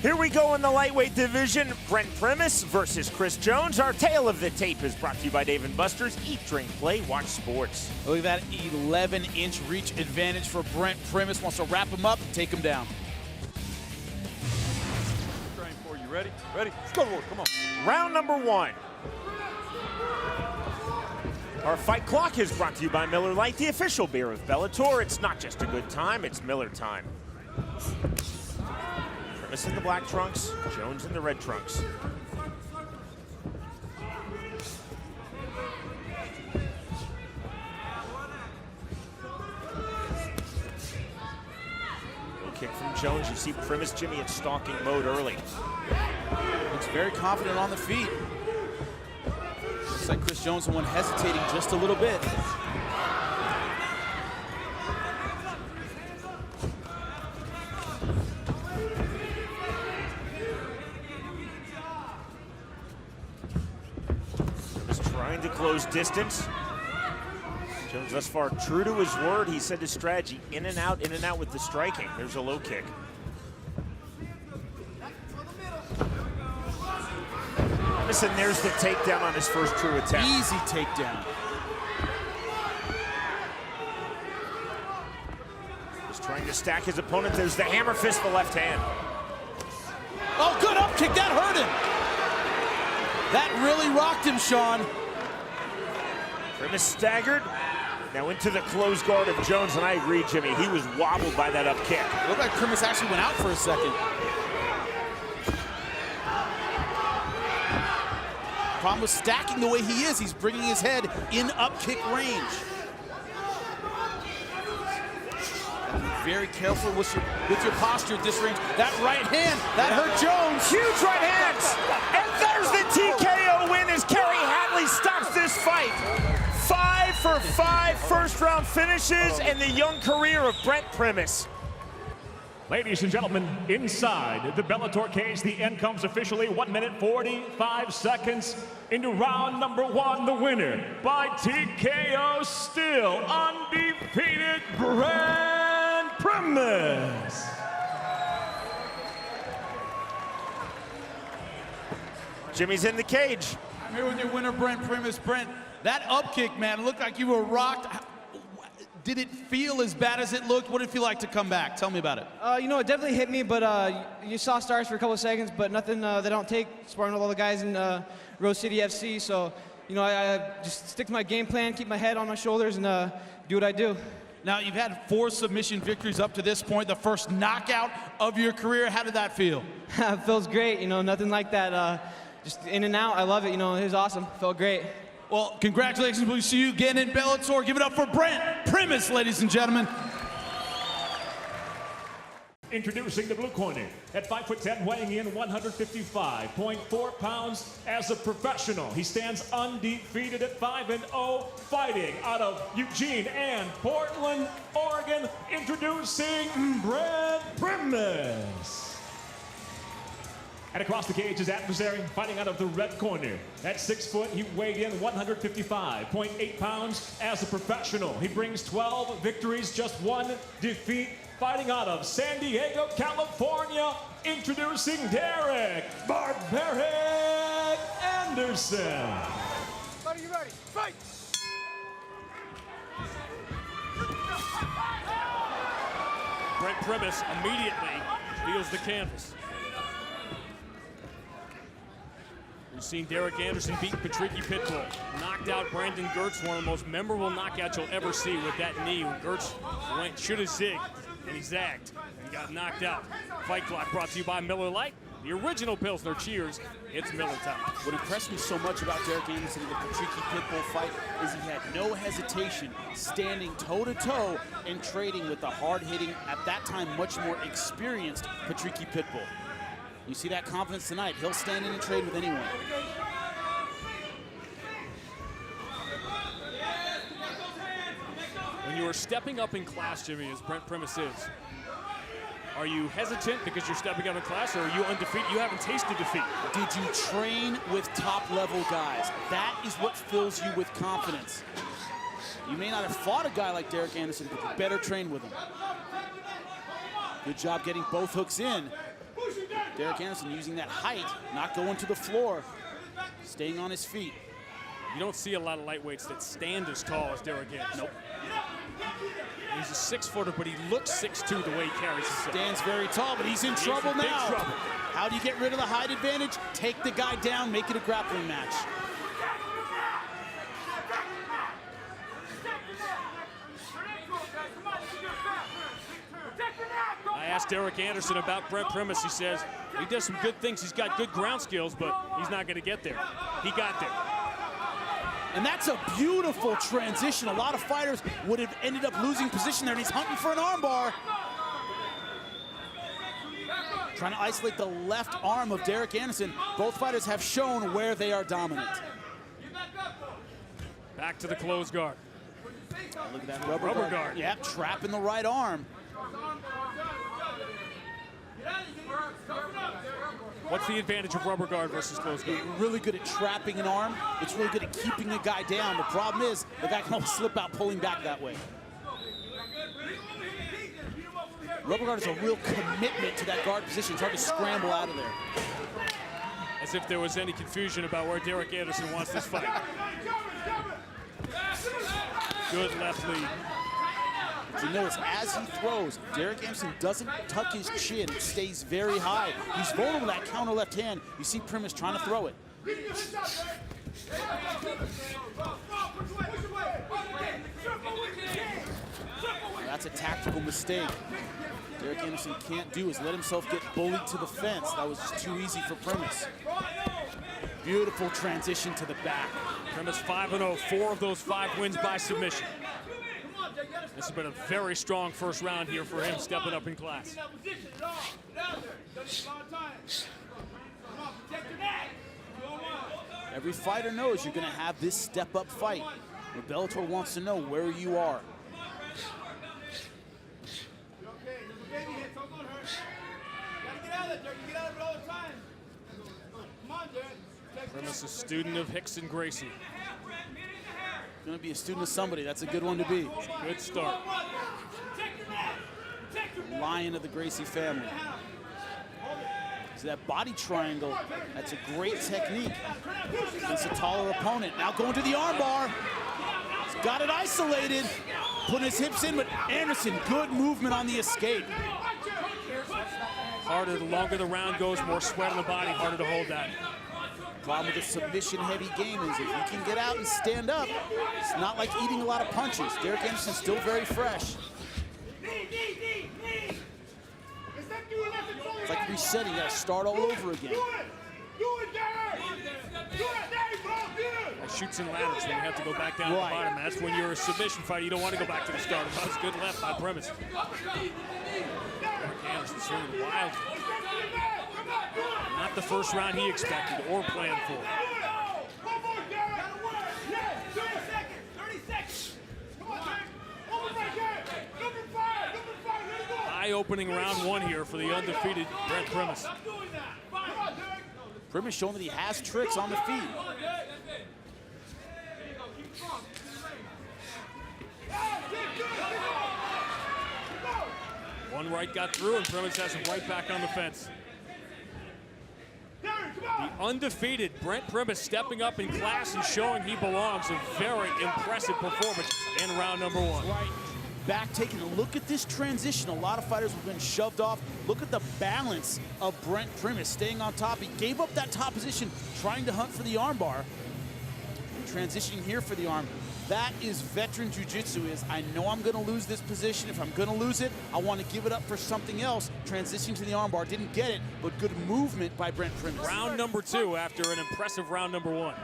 Here we go in the lightweight division. Brent Primus versus Chris Jones. Our tale of the tape is brought to you by Dave & Buster's. Eat, drink, play, watch sports. Look at that 11-inch reach advantage for Brent Primus. Wants to wrap him up and take him down. Trying for you. Ready? Ready? Let's go to work. Come on. Round number one. Our fight clock is brought to you by Miller Lite, the official beer of Bellator. It's not just a good time, it's Miller time. Primus in the black trunks, Jones in the red trunks. Low kick from Jones. You see Primus, Jimmy, in stalking mode early. Looks very confident on the feet. Looks like Chris Jones, the one hesitating just a little bit. Trying to close distance. Jones thus far true to his word. He said his strategy, in and out with the striking. There's a low kick. Listen, there's the takedown on his first true attack. Easy takedown. Just trying to stack his opponent. There's the hammer fist, the left hand. Oh, good up kick. That hurt him. That really rocked him, Sean. Primus staggered. Now into the closed guard of Jones, and I agree, Jimmy. He was wobbled by that up kick. It looked like Primus actually went out for a second. Problem with stacking the way he is, he's bringing his head in up kick range. Very careful with your posture at this range. That right hand, that hurt Jones. Huge right hands. And there's the TKO win as Kerry Hadley stops this fight. 5 for 5 first-round finishes and the young career of Brent Primus. Ladies and gentlemen, inside the Bellator cage, the end comes officially 1 minute 45 seconds into round number one. The winner by TKO, still undefeated, Brent Primus. Jimmy's in the cage. I'm here with your winner, Brent Primus. Brent, that up kick, man, looked like you were rocked. Did it feel as bad as it looked? What did it feel like to come back? Tell me about it. You know, it definitely hit me, but you saw stars for a couple of seconds, but nothing that I don't take, sparring with all the guys in Rose City FC. So, you know, I just stick to my game plan, keep my head on my shoulders, and do what I do. Now, you've had 4 submission victories up to this point, the first knockout of your career. How did that feel? It feels great, you know, nothing like that. Just in and out, I love it, you know, it was awesome, felt great. Well, congratulations. We'll see you again in Bellator. Give it up for Brent Primus, ladies and gentlemen. Introducing the blue corner at 5'10", weighing in 155.4 pounds as a professional. He stands undefeated at 5-0, fighting out of Eugene and Portland, Oregon. Introducing Brent Primus. And across the cage, his adversary, fighting out of the red corner. At 6 foot, he weighed in 155.8 pounds as a professional. He brings 12 victories, just 1 defeat. Fighting out of San Diego, California, introducing Derek Barbaric Anderson. Buddy, you ready? Fight! Brent Primus immediately feels the canvas. We've seen Derek Anderson beat Patricky Pitbull, knocked out Brandon Gertz, one of the most memorable knockouts you'll ever see with that knee when Gertz should have zigged and he zagged and got knocked out. Fight Clock brought to you by Miller Lite, the original Pilsner. Cheers, it's Miller time. What impressed me so much about Derek Anderson in the Patricky Pitbull fight is he had no hesitation standing toe-to-toe and trading with the hard-hitting, at that time much more experienced Patricky Pitbull. You see that confidence tonight. He'll stand in and trade with anyone. When you are stepping up in class, Jimmy, as Brent Primus is, are you hesitant because you're stepping up in class, or are you undefeated? You haven't tasted defeat. Did you train with top-level guys? That is what fills you with confidence. You may not have fought a guy like Derek Anderson, but you better train with him. Good job getting both hooks in. Derek Anderson using that height, not going to the floor, staying on his feet. You don't see a lot of lightweights that stand as tall as Derek Anderson. Nope. He's a 6-footer, but he looks 6'2" the way he carries himself. Stands very tall, but he's in trouble in big now. trouble. How do you get rid of the height advantage? Take the guy down, make it a grappling match. I asked Derek Anderson about Brent Primus. He says he does some good things. He's got good ground skills, but he's not going to get there. He got there. And that's a beautiful transition. A lot of fighters would have ended up losing position there, and he's hunting for an armbar. Trying to isolate the left arm of Derek Anderson. Both fighters have shown where they are dominant. Back to the closed guard. Look at that rubber guard. Yep, trapping the right arm. What's the advantage of rubber guard versus closed guard? Really good at trapping an arm. It's really good at keeping a guy down. The problem is the guy can always slip out pulling back that way. Rubber guard is a real commitment to that guard position. It's hard to scramble out of there. As if there was any confusion about where Derek Anderson wants this fight. Good left lead. You notice as he throws, Derek Anderson doesn't tuck his chin. It stays very high. He's vulnerable to that counter left hand. You see Primus trying to throw it. That's a tactical mistake. Derek Anderson can't do is let himself get bullied to the fence. That was just too easy for Primus. Beautiful transition to the back. Primus 5-0, 4 of those 5 wins by submission. This has been a very strong first round here for him, stepping up in class. Every fighter knows you're going to have this step-up fight. But Bellator wants to know where you are. Primus, a student of Rickson Gracie. Going to be a student of somebody. That's a good one to be. Good start. Lion of the Gracie family. So that body triangle, that's a great technique against a taller opponent. Now going to the armbar. He's got it isolated. Putting his hips in, but Anderson, good movement on the escape. Harder, the longer the round goes, more sweat on the body, harder to hold that. Problem with the submission-heavy game is if you can get out and stand up, it's not like eating a lot of punches. Derek Anderson's still very fresh. It's like resetting, you gotta start all over again. Shoots and ladders when you have to go back down to the bottom. That's when you're a submission fighter. You don't want to go back to the start. That was good left by Primus. Derek Anderson swinging wildly. Not the first round he expected or planned for. Eye-opening round 1 here for the undefeated Brent Primus. Primus showing that he has tricks on the feet. One right got through, and Primus has him right back on the fence. The undefeated Brent Primus stepping up in class and showing he belongs. A very impressive performance in round number 1. Right. Back taking a look at this transition. A lot of fighters have been shoved off. Look at the balance of Brent Primus staying on top. He gave up that top position, trying to hunt for the armbar. Transitioning here for the arm. That is veteran jiu-jitsu. Is I know I'm going to lose this position. If I'm going to lose it, I want to give it up for something else. Transitioning to the armbar. Didn't get it, but good movement by Brent Primus. Round number 2 after an impressive round number 1.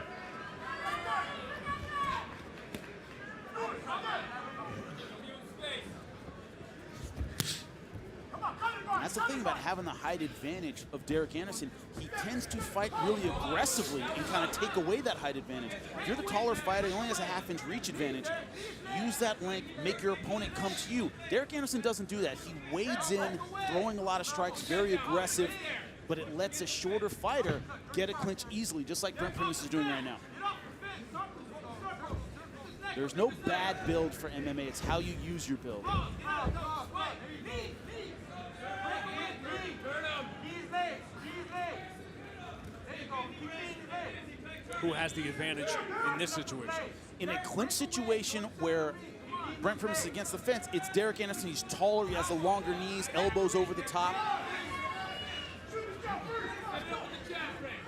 That's the thing about having the height advantage of Derek Anderson. He tends to fight really aggressively and kind of take away that height advantage. If you're the taller fighter, he only has a half-inch reach advantage. Use that length, make your opponent come to you. Derek Anderson doesn't do that. He wades in, throwing a lot of strikes, very aggressive, but it lets a shorter fighter get a clinch easily, just like Brent Primus is doing right now. There's no bad build for MMA. It's how you use your build. who has the advantage in this situation. In a clinch situation where Brent Primus is against the fence, it's Derek Anderson. He's taller, he has the longer knees, elbows over the top.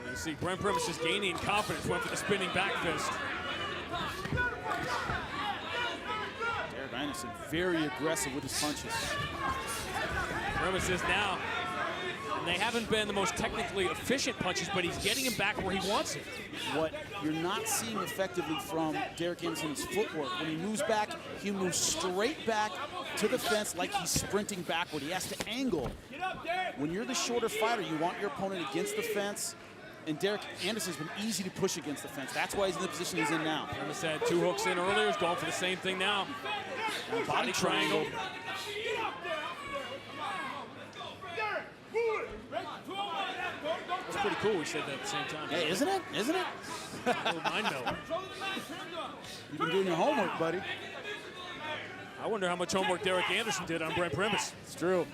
You see Brent Primus is gaining confidence, went for the spinning back fist. Derek Anderson very aggressive with his punches. Primus is now, and they haven't been the most technically efficient punches, but he's getting him back where he wants it. What you're not seeing effectively from Derek Anderson's footwork. When he moves back, he moves straight back to the fence like he's sprinting backward. He has to angle. When you're the shorter fighter, you want your opponent against the fence, and Derek Anderson's been easy to push against the fence. That's why he's in the position he's in now. Primus had 2 hooks in earlier, he's going for the same thing now. Body triangle. That's pretty cool we said that at the same time. Hey, isn't it? Isn't it? A little mind meld. You've been doing your homework, buddy. I wonder how much homework Derek Anderson did on Brent Primus. It's true.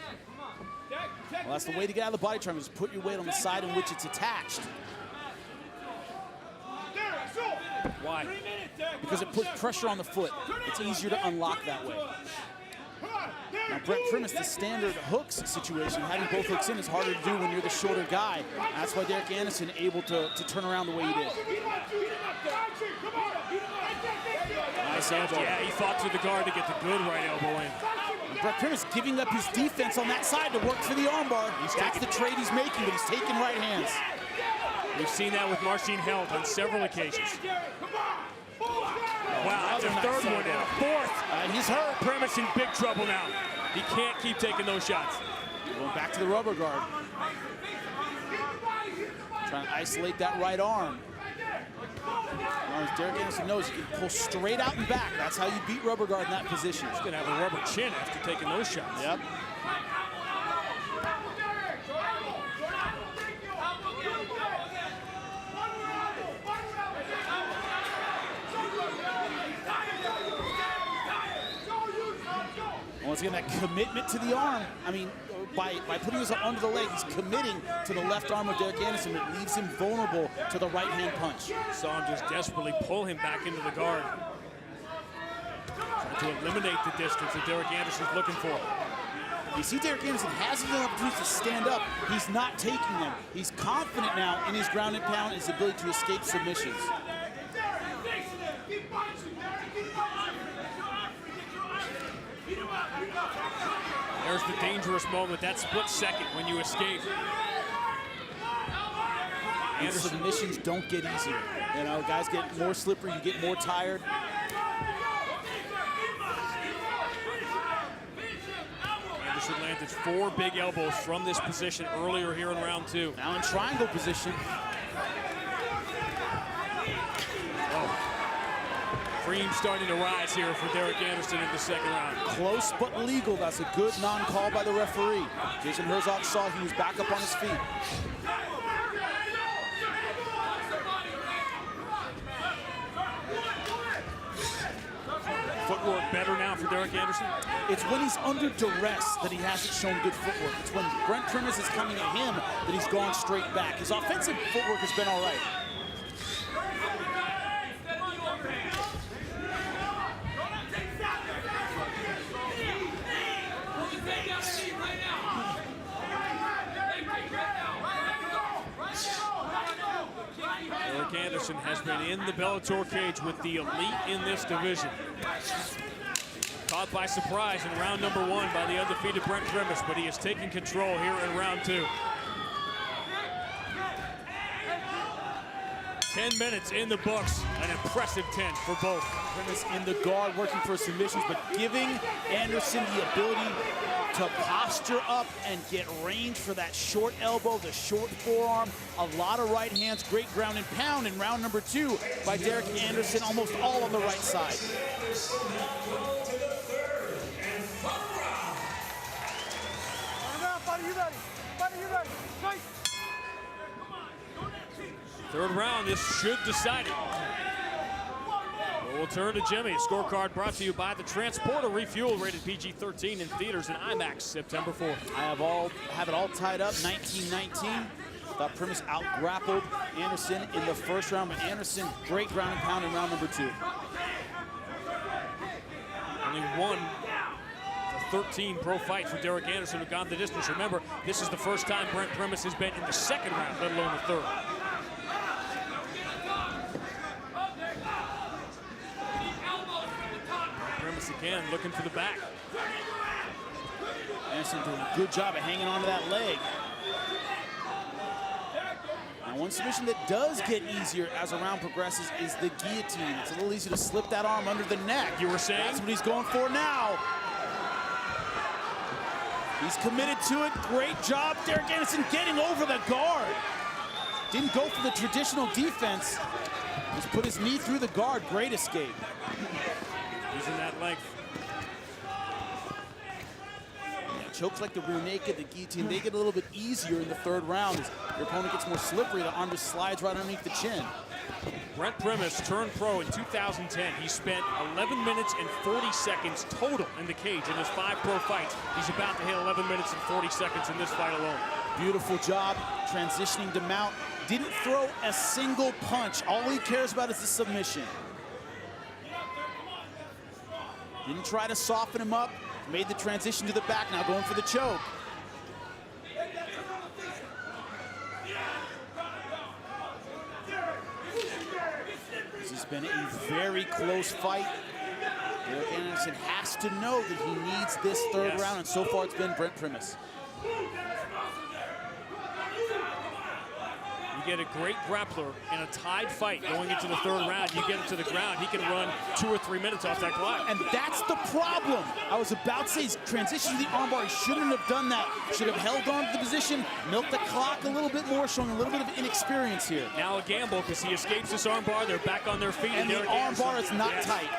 Well, that's the way to get out of the body triangle, is put your weight on the side in which it's attached. Why? Because it puts pressure on the foot. It's easier to unlock that way. Now, Brent Primus, the standard hooks situation, having both hooks in is harder to do when you're the shorter guy. That's why Derek Anderson able to turn around the way he did. Nice elbow. Yeah, he fought to the guard to get the good right elbow in. And Brent Primus giving up his defense on that side to work for the armbar. That's the trade he's making, but he's taking right hands. We've seen that with Marcin Held on several occasions. Wow, that's a third one and a fourth. And he's hurt. Primus in big trouble now. He can't keep taking those shots. Going back to the rubber guard. Trying to isolate that right arm. As Derek Anderson knows, you can pull straight out and back. That's how you beat rubber guard in that position. He's gonna have a rubber chin after taking those shots. Yep. Once again, that commitment to the arm. I mean, by putting his arm under the leg, he's committing to the left arm of Derek Anderson. It leaves him vulnerable to the right-hand punch. Saw him just desperately pull him back into the guard. Trying to eliminate the distance that Derek Anderson's looking for. You see Derek Anderson has the opportunity to stand up. He's not taking them. He's confident now in his ground and pound, his ability to escape submissions. There's the dangerous moment, that split second when you escape. And submissions don't get easier. You know, guys get more slippery, you get more tired. Anderson landed 4 big elbows from this position earlier here in round 2. Now in triangle position. Cream starting to rise here for Derek Anderson in the second round. Close but legal. That's a good non-call by the referee. Jason Herzog saw he was back up on his feet. Footwork better now for Derek Anderson? It's when he's under duress that he hasn't shown good footwork. It's when Brent Primus is coming at him that he's gone straight back. His offensive footwork has been all right. Derek Anderson has been in the Bellator cage with the elite in this division. Caught by surprise in round number 1 by the undefeated Brent Primus, but he is taking control here in round 2. 10 minutes in the books, an impressive 10 for both. Primus in the guard working for submissions, but giving Anderson the ability to posture up and get range for that short elbow, the short forearm, a lot of right hands, great ground and pound in round number 2 by Derek Anderson, almost all on the right side. Third round, this should decide it. We'll turn to Jimmy. Scorecard brought to you by The Transporter Refuel, rated PG-13 in theaters and IMAX September 4th. I have it all tied up, 19-19. Thought Primus out-grappled Anderson in the first round, but Anderson, great ground and pound in round number 2. Only one of 13 pro fights for Derek Anderson who gone the distance. Remember, this is the first time Brent Primus has been in the second round, let alone the third. Primus again looking for the back. Anderson doing a good job of hanging on to that leg. Now, one submission that does get easier as a round progresses is the guillotine. It's a little easier to slip that arm under the neck. You were saying? That's what he's going for now. He's committed to it. Great job, Derek Anderson getting over the guard. Didn't go for the traditional defense. Just put his knee through the guard. Great escape. Using that length. Chokes like the rear naked, the guillotine, they get a little bit easier in the third round as your opponent gets more slippery. The arm just slides right underneath the chin. Brent Primus turned pro in 2010. He spent 11 minutes and 40 seconds total in the cage in his 5 pro fights. He's about to hit 11 minutes and 40 seconds in this fight alone. Beautiful job transitioning to mount. Didn't throw a single punch. All he cares about is the submission. Didn't try to soften him up. Made the transition to the back, now going for the choke. This has been a very close fight. Derek Anderson has to know that he needs this third round, and so far it's been Brent Primus. You get a great grappler in a tied fight going into the third round. You get him to the ground, he can run 2 or 3 minutes off that clock. And that's the problem. I was about to say, his transition to the armbar, he shouldn't have done that. Should have held on to the position, milked the clock a little bit more, showing a little bit of inexperience here. Now a gamble because he escapes this armbar. They're back on their feet. And the armbar is not tight.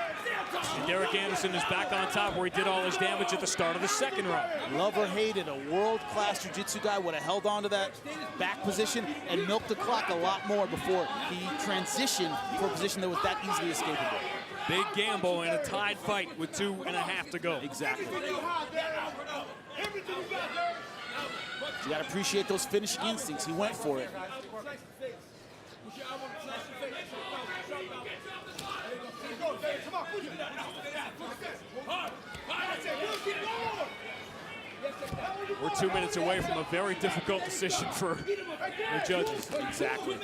And Derek Anderson is back on top where he did all his damage at the start of the second round. Love or hate it, a world-class jiu-jitsu guy would have held on to that back position and milked the clock a lot more before he transitioned for a position that was that easily escapable. Big gamble in a tied fight with 2.5 to go. Exactly. You got to appreciate those finishing instincts. He went for it. We're 2 minutes away from a very difficult decision for the judges. Exactly.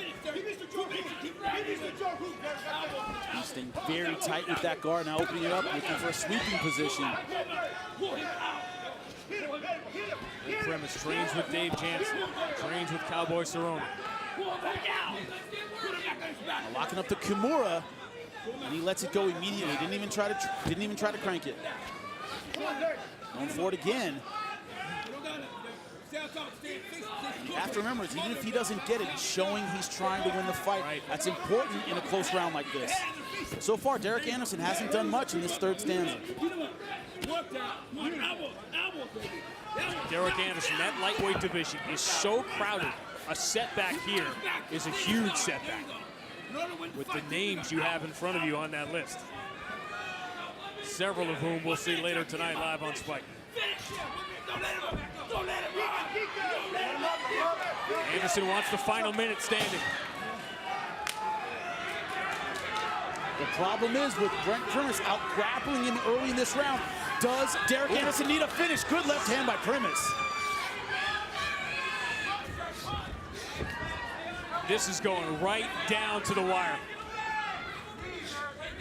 He's staying very tight with that guard, now opening it up, looking for a sweeping position. Primus trains with Dave Jansen, trains with Cowboy Cerrone. Locking up the Kimura, and he lets it go immediately. Didn't even try to crank it. Going for it again. You have to remember, even if he doesn't get it, he's showing he's trying to win the fight. Right. That's important in a close round like this. So far, Derek Anderson hasn't done much in this third stanza. Derek Anderson, that lightweight division is so crowded. A setback here is a huge setback with the names you have in front of you on that list. Several of whom we'll see later tonight live on Spike. Anderson wants the final minute standing. The problem is with Brent Primus out grappling him early in this round, does Derek Anderson need a finish? Good left hand by Primus. This is going right down to the wire.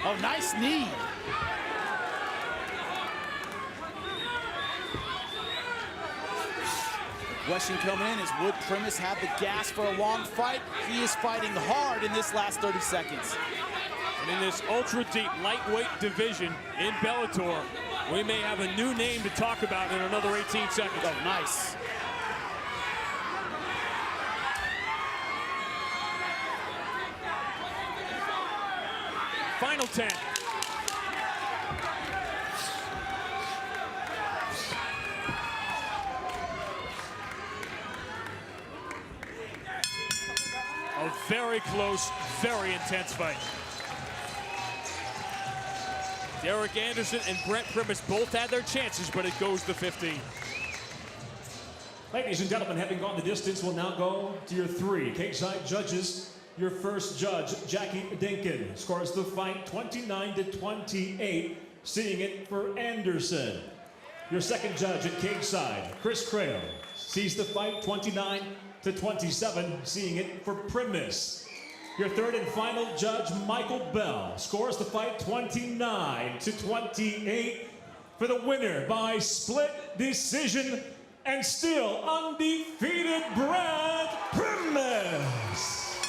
Oh, nice knee. Question coming in is, would Primus have the gas for a long fight? He is fighting hard in this last 30 seconds. And in this ultra-deep lightweight division in Bellator, we may have a new name to talk about in another 18 seconds. Oh, nice. Final 10. A very close, very intense fight. Derek Anderson and Brent Primus both had their chances, but it goes to 15. Ladies and gentlemen, having gone the distance, we'll now go to your 3 cage-side judges. Your first judge, Jackie Dinkin, scores the fight 29-28, seeing it for Anderson. Your second judge at cage-side, Chris Crail, sees the fight 29-27, seeing it for Primus. Your third and final judge, Michael Bell, scores the fight 29-28 for the winner by split decision and still undefeated Brent Primus.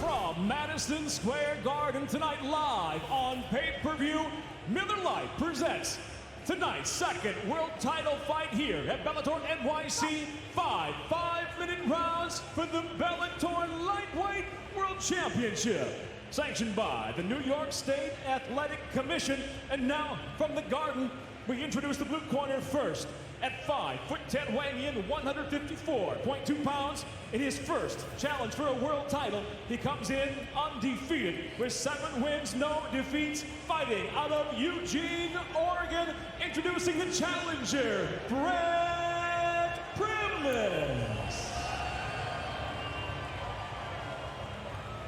From Madison Square Garden tonight, live on pay-per-view, Miller Lite presents tonight's second world title fight here at Bellator NYC. 5 5-minute rounds for the Bellator Lightweight World Championship. Sanctioned by the New York State Athletic Commission. And now, from the Garden, we introduce the blue corner first. At 5'10", weighing in 154.2 pounds. In his first challenge for a world title, he comes in undefeated with 7 wins, no defeats, fighting out of Eugene, Oregon. Introducing the challenger, Brent Primus.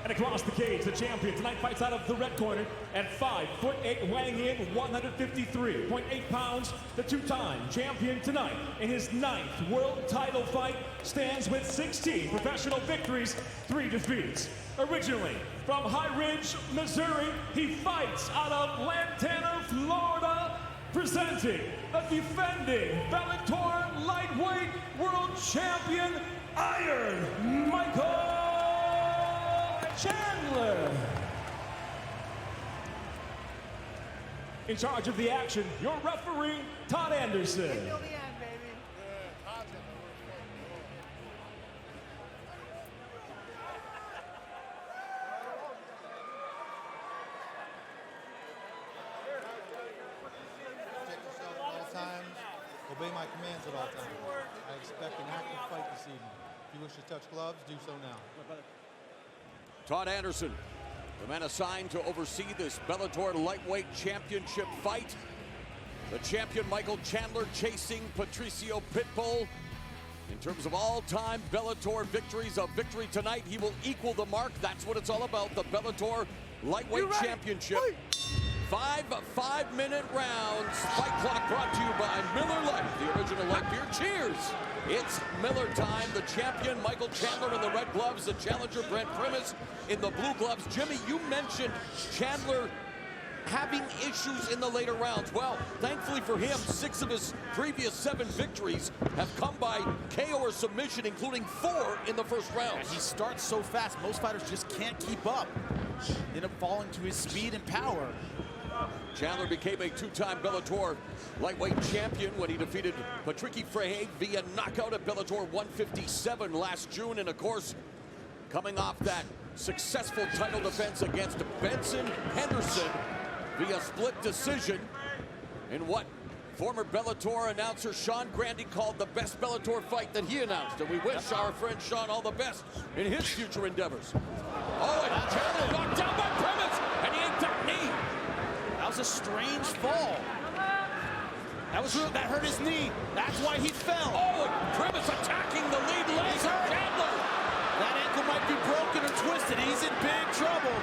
And across the cage, the champion tonight fights out of the red corner at 5'8", weighing in 153.8 pounds. The 2-time champion tonight in his 9th world title fight stands with 16 professional victories, 3 defeats. Originally from High Ridge, Missouri, he fights out of Lantana, Florida, presenting the defending Bellator Lightweight World Champion, Iron Michael Chandler. In charge of the action, your referee, Todd Anderson. Obey my commands at all times. I expect an active fight this evening. If you wish to touch gloves, do so now. Todd Anderson, the man assigned to oversee this Bellator Lightweight Championship fight. The champion Michael Chandler chasing Patricio Pitbull. In terms of all-time Bellator victories, a victory tonight, he will equal the mark. That's what it's all about, the Bellator Lightweight Championship. 5 5-minute rounds. Fight clock brought to you by Miller Lite, the original light beer. Cheers! It's Miller time. The champion, Michael Chandler, in the red gloves. The challenger, Brent Primus, in the blue gloves. Jimmy, you mentioned Chandler having issues in the later rounds. Well, thankfully for him, 6 of his previous 7 victories have come by KO or submission, including 4 in the first round. Yeah, he starts so fast, most fighters just can't keep up. End up falling to his speed and power. Chandler became a 2-time Bellator lightweight champion when he defeated Patricky Freire via knockout at Bellator 157 last June. And of course, coming off that successful title defense against Benson Henderson via split decision in what former Bellator announcer Sean Grandy called the best Bellator fight that he announced. And we wish our friend Sean all the best in his future endeavors. Oh, and Chandler knocked down by Primus, and he ain't that knee. That was a strange fall. That hurt his knee. That's why he fell. Oh, and Primus attacking the lead leg of Chandler. That ankle might be broken or twisted. He's in big trouble.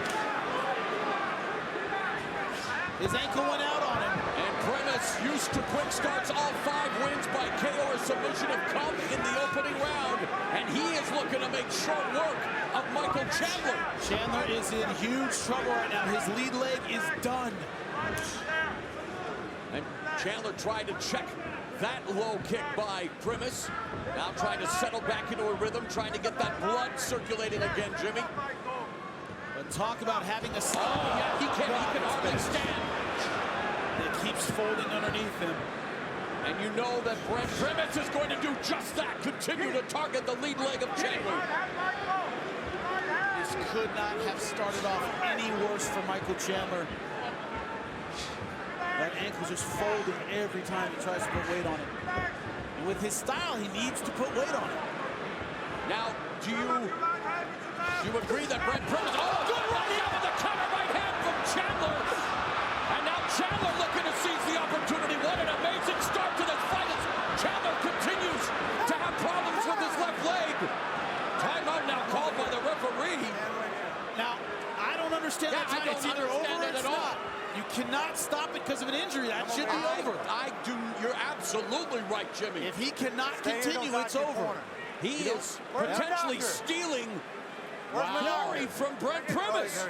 His ankle went out on him. And Primus, used to quick starts, all 5 wins by KO or submission have come in the opening round. And he is looking to make short work of Michael Chandler. Chandler is in huge trouble right now. His lead leg is done. And Chandler tried to check that low kick by Primus. Now trying to settle back into a rhythm, trying to get that blood circulating again, Jimmy. But talk about having a... Oh, yeah, he can hardly stand. It keeps folding underneath him. And you know that Brent Primus is going to do just that, continue to target the lead leg of Chandler. This could not have started off any worse for Michael Chandler. That ankle just folding every time he tries to put weight on it. And with his style, he needs to put weight on it. Now, do you agree that Brent Primus... Oh, good right hand with the counter right hand from Chandler. And now Chandler looking to seize the opportunity. What an amazing start to this fight as Chandler continues to have problems with his left leg. Timeout now called by the referee. Now, I don't understand that. I don't It's either over understand or it it's at all. not. You cannot stop it because of an injury. That should be over. You're absolutely right, Jimmy. If he cannot continue, it's over. He is potentially stealing glory from Brent Primus.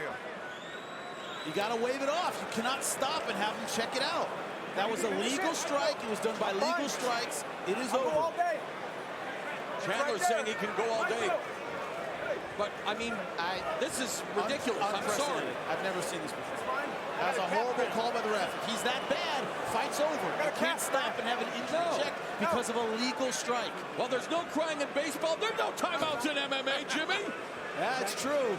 You got to wave it off. You cannot stop and have him check it out. That was a legal strike. It was done by legal strikes. It is over. Chandler saying he can go all day. But, I mean, this is ridiculous. I'm sorry. I've never seen this before. That was a horrible call by the ref. If he's that bad, fight's over. You can't stop and have an injury check because of a legal strike. Well, there's no crying in baseball. There's no timeouts in MMA, Jimmy. Yeah, it's true.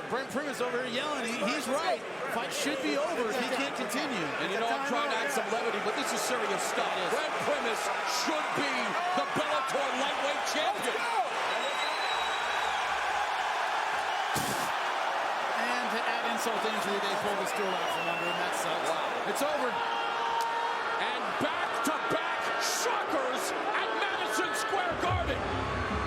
Brent Primus over here yelling. He's right. Fight should be over if he can't continue. And you know, I'm trying to add some levity, but this is serious stuff. Brent Primus should be the Bellator lightweight champion. And to add insult to injury, they pulled the stool out from under him. That sucks. Wow. It's over. And back-to-back shockers at Madison Square Garden.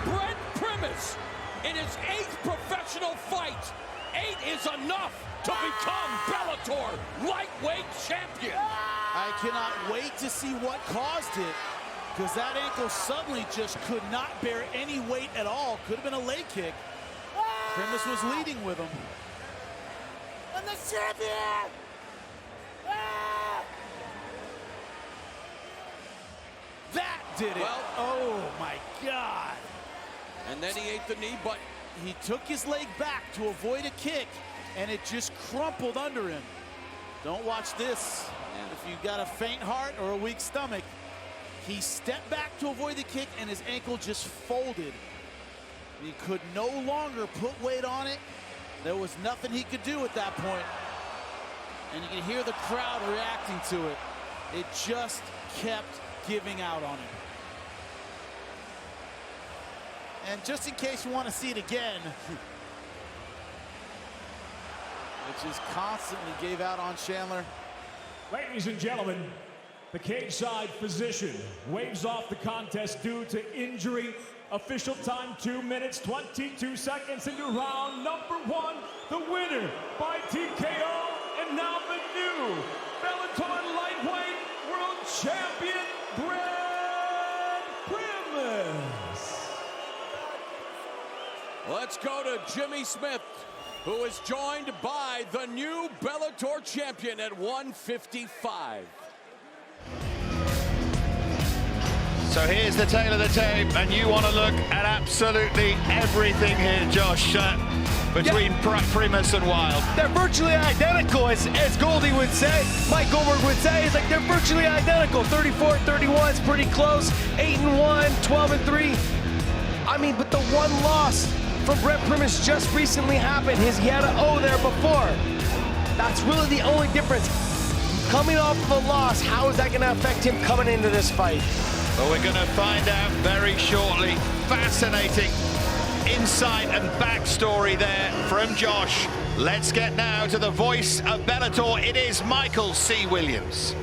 Brent Primus in his 8th professional fight. 8 is enough to become Bellator lightweight champion. I cannot wait to see what caused it, because that ankle suddenly just could not bear any weight at all. Could have been a leg kick. Primus was leading with him. I'm the champion! That did it. Well, oh my God. And then he ate the knee, but he took his leg back to avoid a kick, and it just crumpled under him. Don't watch this. If you've got a faint heart or a weak stomach, he stepped back to avoid the kick, and his ankle just folded. He could no longer put weight on it. There was nothing he could do at that point. And you can hear the crowd reacting to it. It just kept giving out on him. And just in case you want to see it again, it just constantly gave out on Chandler. Ladies and gentlemen, the cage-side physician waves off the contest due to injury. Official time 2 minutes 22 seconds into round number 1. The winner by TKO, and now the new Bellator lightweight world champion, Brent Primus. let's go to Jimmy Smith, who is joined by the new Bellator champion at 155. So here's the tail of the tape, and you want to look at absolutely everything here, Josh, between Primus and Wild. They're virtually identical, as Goldie would say, Mike Goldberg would say. It's like they're virtually identical. 34-31 is pretty close. 8-1, 12-3. I mean, but the one loss for Brent Primus just recently happened. He had an O there before. That's really the only difference. Coming off of a loss, how is that going to affect him coming into this fight? Well, we're going to find out very shortly. Fascinating insight and backstory there from Josh. Let's get now to the voice of Bellator. It is Michael C. Williams.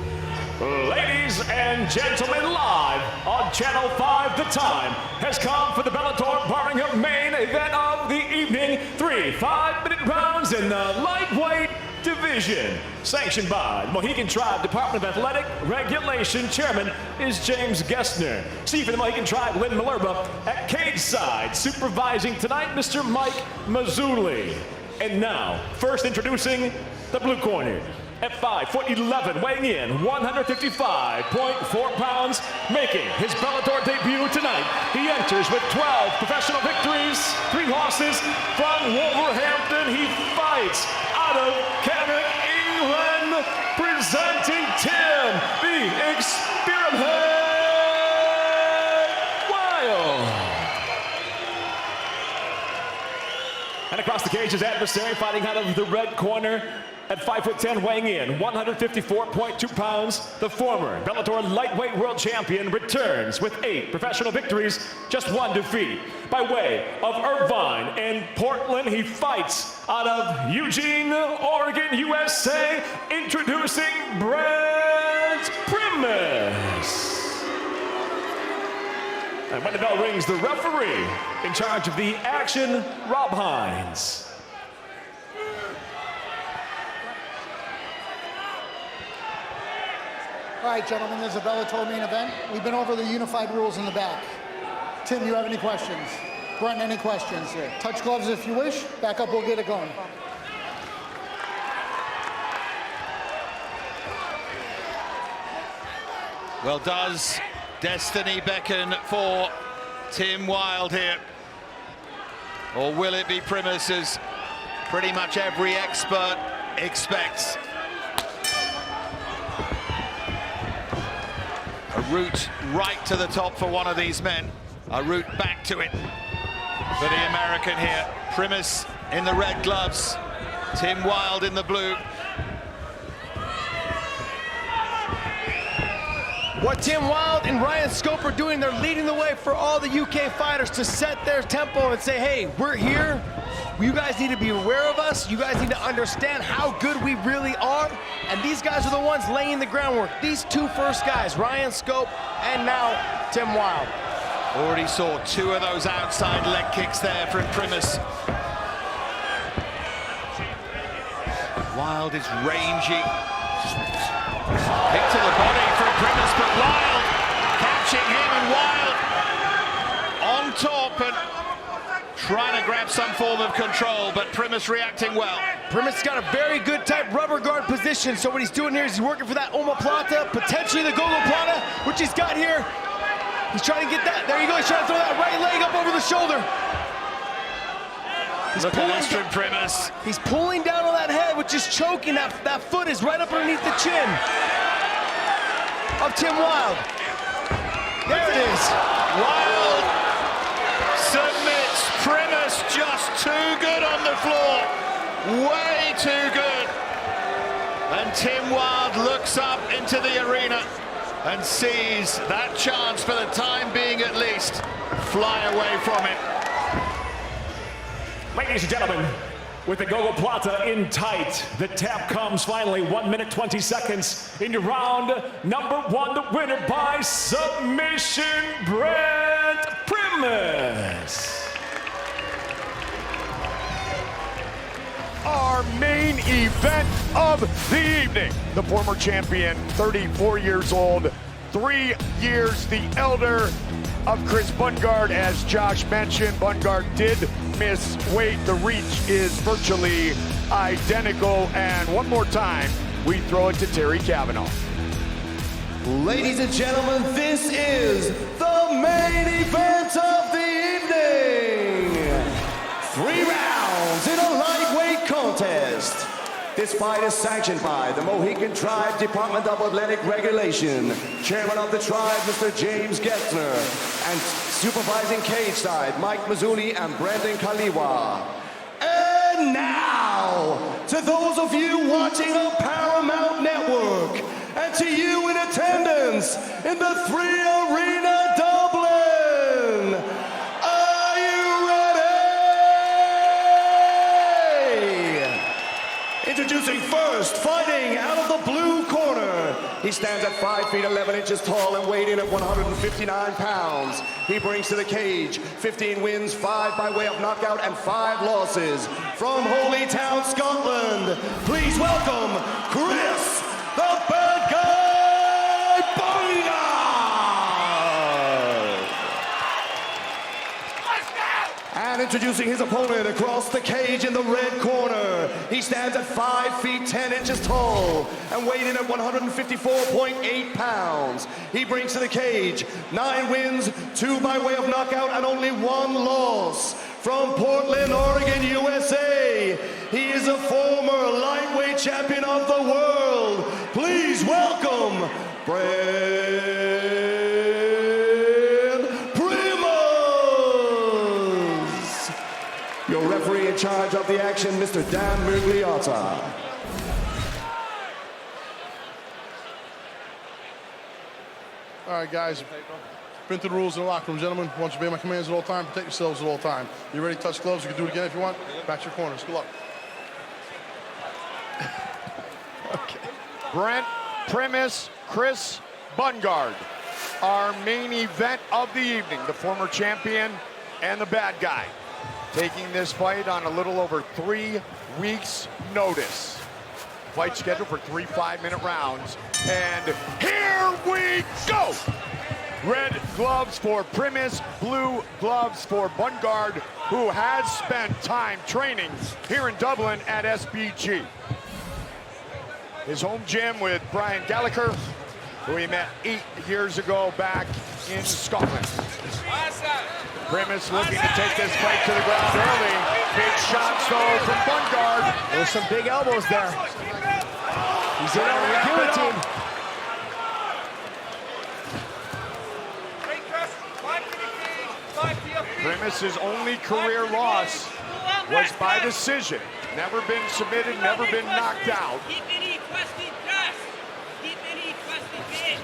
Ladies and gentlemen, live on Channel 5, the time has come for the Bellator Birmingham main event of the evening. 3 5-minute rounds in the lightweight division. Sanctioned by the Mohegan Tribe Department of Athletic Regulation. Chairman is James Gessner. Chief of the Mohegan Tribe, Lynn Malerba, at cage side. Supervising tonight, Mr. Mike Mazzulli. And now, first introducing the blue corner. At 5'11", weighing in 155.4 pounds, making his Bellator debut tonight. He enters with 12 professional victories, 3 losses from Wolverhampton. He fights out of Canada, England, presenting Tim, the Experiment Wild. And across the cage, his adversary fighting out of the red corner. At 5'10", weighing in 154.2 pounds, the former Bellator lightweight world champion returns with 8 professional victories, just 1 defeat. By way of Irvine and Portland, he fights out of Eugene, Oregon, USA, introducing Brent Primus. And when the bell rings, the referee in charge of the action, Rob Hines. All right, gentlemen, there's a Bellator main event. We've been over the unified rules in the back. Tim, you have any questions? Brent, any questions here? Touch gloves if you wish. Back up, we'll get it going. Well, does destiny beckon for Tim Wilde here? Or will it be Primus, as pretty much every expert expects? A route right to the top for one of these men. A route back to it for the American here. Primus in the red gloves, Tim Wilde in the blue. What Tim Wilde and Ryan Scope are doing, they're leading the way for all the UK fighters to set their tempo and say, hey, we're here. You guys need to be aware of us. You guys need to understand how good we really are. And these guys are the ones laying the groundwork. These two first guys, Ryan Scope and now Tim Wilde. Already saw two of those outside leg kicks there from Primus. Wilde is rangy. Kick to the body from Primus, but Wilde catching him, and Wilde on top and trying to grab some form of control, but Primus reacting well. Primus got a very good type rubber guard position, so what he's doing here is he's working for that omoplata, potentially the gogoplata, which he's got here. He's trying to get that. There you go. He's trying to throw that right leg up over the shoulder. Look at this from Primus. He's pulling down on that head, which is choking. That foot is right up underneath the chin of Tim Wilde. There it is. Wilde submits. Primus just too good on the floor. Way too good. And Tim Wilde looks up into the arena and sees that chance, for the time being at least, fly away from it. Ladies and gentlemen, with the gogoplata in tight, the tap comes finally. 1 minute, 20 seconds into round number one. The winner by submission, Brent Primus. Our main event of the evening. The former champion, 34 years old, 3 years the elder of Chris Bungard. As Josh mentioned, Bungard did miss weight. The reach is virtually identical. And one more time, we throw it to Terry Cavanaugh. Ladies and gentlemen, this is the main event of the evening. 3 rounds in a lightweight contest. This fight is sanctioned by the Mohican Tribe Department of Athletic Regulation, Chairman of the tribe, Mr. James Getzner, and supervising cage side, Mike Mazzulli and Brandon Kaliwa. And now, to those of you watching on Paramount Network, and to you in attendance in the 3 Arena Dublin, are you ready? Introducing first, fighting out of the blue corner. He stands at 5 feet 11 inches tall and weighed in at 159 pounds. He brings to the cage 15 wins, 5 by way of knockout, and 5 losses. From Holy Town, Scotland, please welcome Chris the Bad Guy Bungard! And introducing his opponent across the cage in the red corner. He stands at 5 feet 10 inches tall and weighed in at 154.8 pounds. He brings to the cage 9 wins, 2 by way of knockout, and only 1 loss. From Portland, Oregon, USA, he is a former lightweight champion of the world. Please welcome Brent Primus. Your referee in charge of the action, Mr. Dan Migliotta. All right, guys. Been through the rules in the locker room, gentlemen. Want you to obey my commands at all time. Protect yourselves at all time. You ready to touch gloves? You can do it again if you want. Back to your corners. Good luck. Brent Primus, Chris Bungard. Our main event of the evening, the former champion and the bad guy, taking this fight on a little over 3 weeks' notice. Fight scheduled for 3 5-minute rounds, and here we go! Red gloves for Primus, blue gloves for Bungard, who has spent time training here in Dublin at SBG. His home gym with Brian Gallagher, who he met 8 years ago back in Scotland. Primus looking to take this fight to the ground early. Big shots though from Bungard. There's some big elbows there. He's in on the guillotine. Primus's only career loss was by decision. Never been submitted, never been knocked out.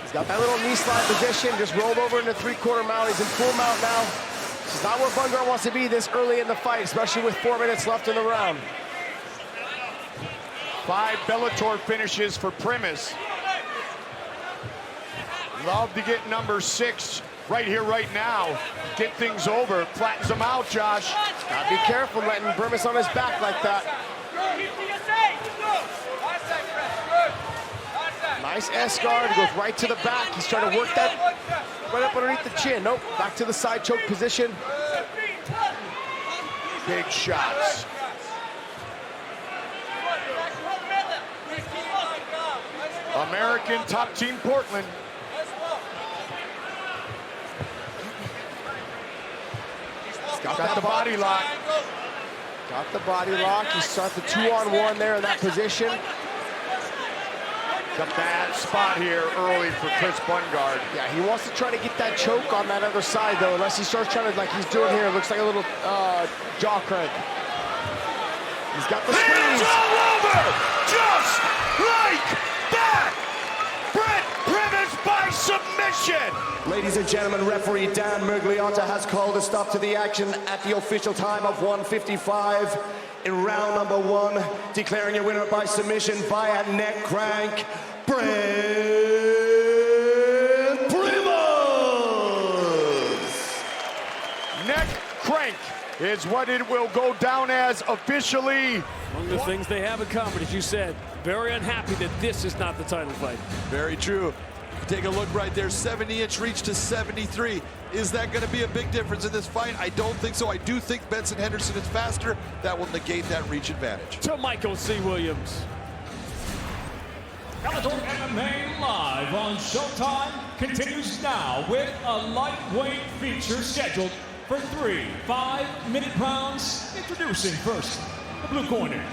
He's got that little knee slide position, just rolled over into 3/4 mount. He's in full mount now. This is not where Bungard wants to be this early in the fight, especially with 4 minutes left in the round. 5 Bellator finishes for Primus. Love to get number 6 right here, right now. Get things over, flattens him out, Josh. Gotta be careful letting Primus on his back like that. Nice S-guard, goes right to the back. He's trying to work that right up underneath the chin. Nope, back to the side choke position. Big shots. American top team Portland. Got the body lock. Got the body lock. He starts the 2-on-1 there in that position. The bad spot here early for Chris Bungard. Yeah, he wants to try to get that choke on that other side, though, unless he starts trying to, like he's doing here. It looks like a little jaw crank. He's got the squeeze. It's all over! Just like that! Brent Primus by submission! Ladies and gentlemen, referee Dan Mergliotta has called a stop to the action at the official time of 1:55 in round number 1, declaring your winner by submission via neck crank, Brent Primus! Neck crank is what it will go down as officially. Among the things they have in common, as you said, very unhappy that this is not the title fight. Very true. Take a look right there, 70-inch reach to 73. Is that going to be a big difference in this fight? I don't think so. I do think Benson Henderson is faster. That will negate that reach advantage. To Michael C. Williams. Bellator MMA live on Showtime continues now with a lightweight feature scheduled for 3 5-minute rounds. Introducing first, the blue corner.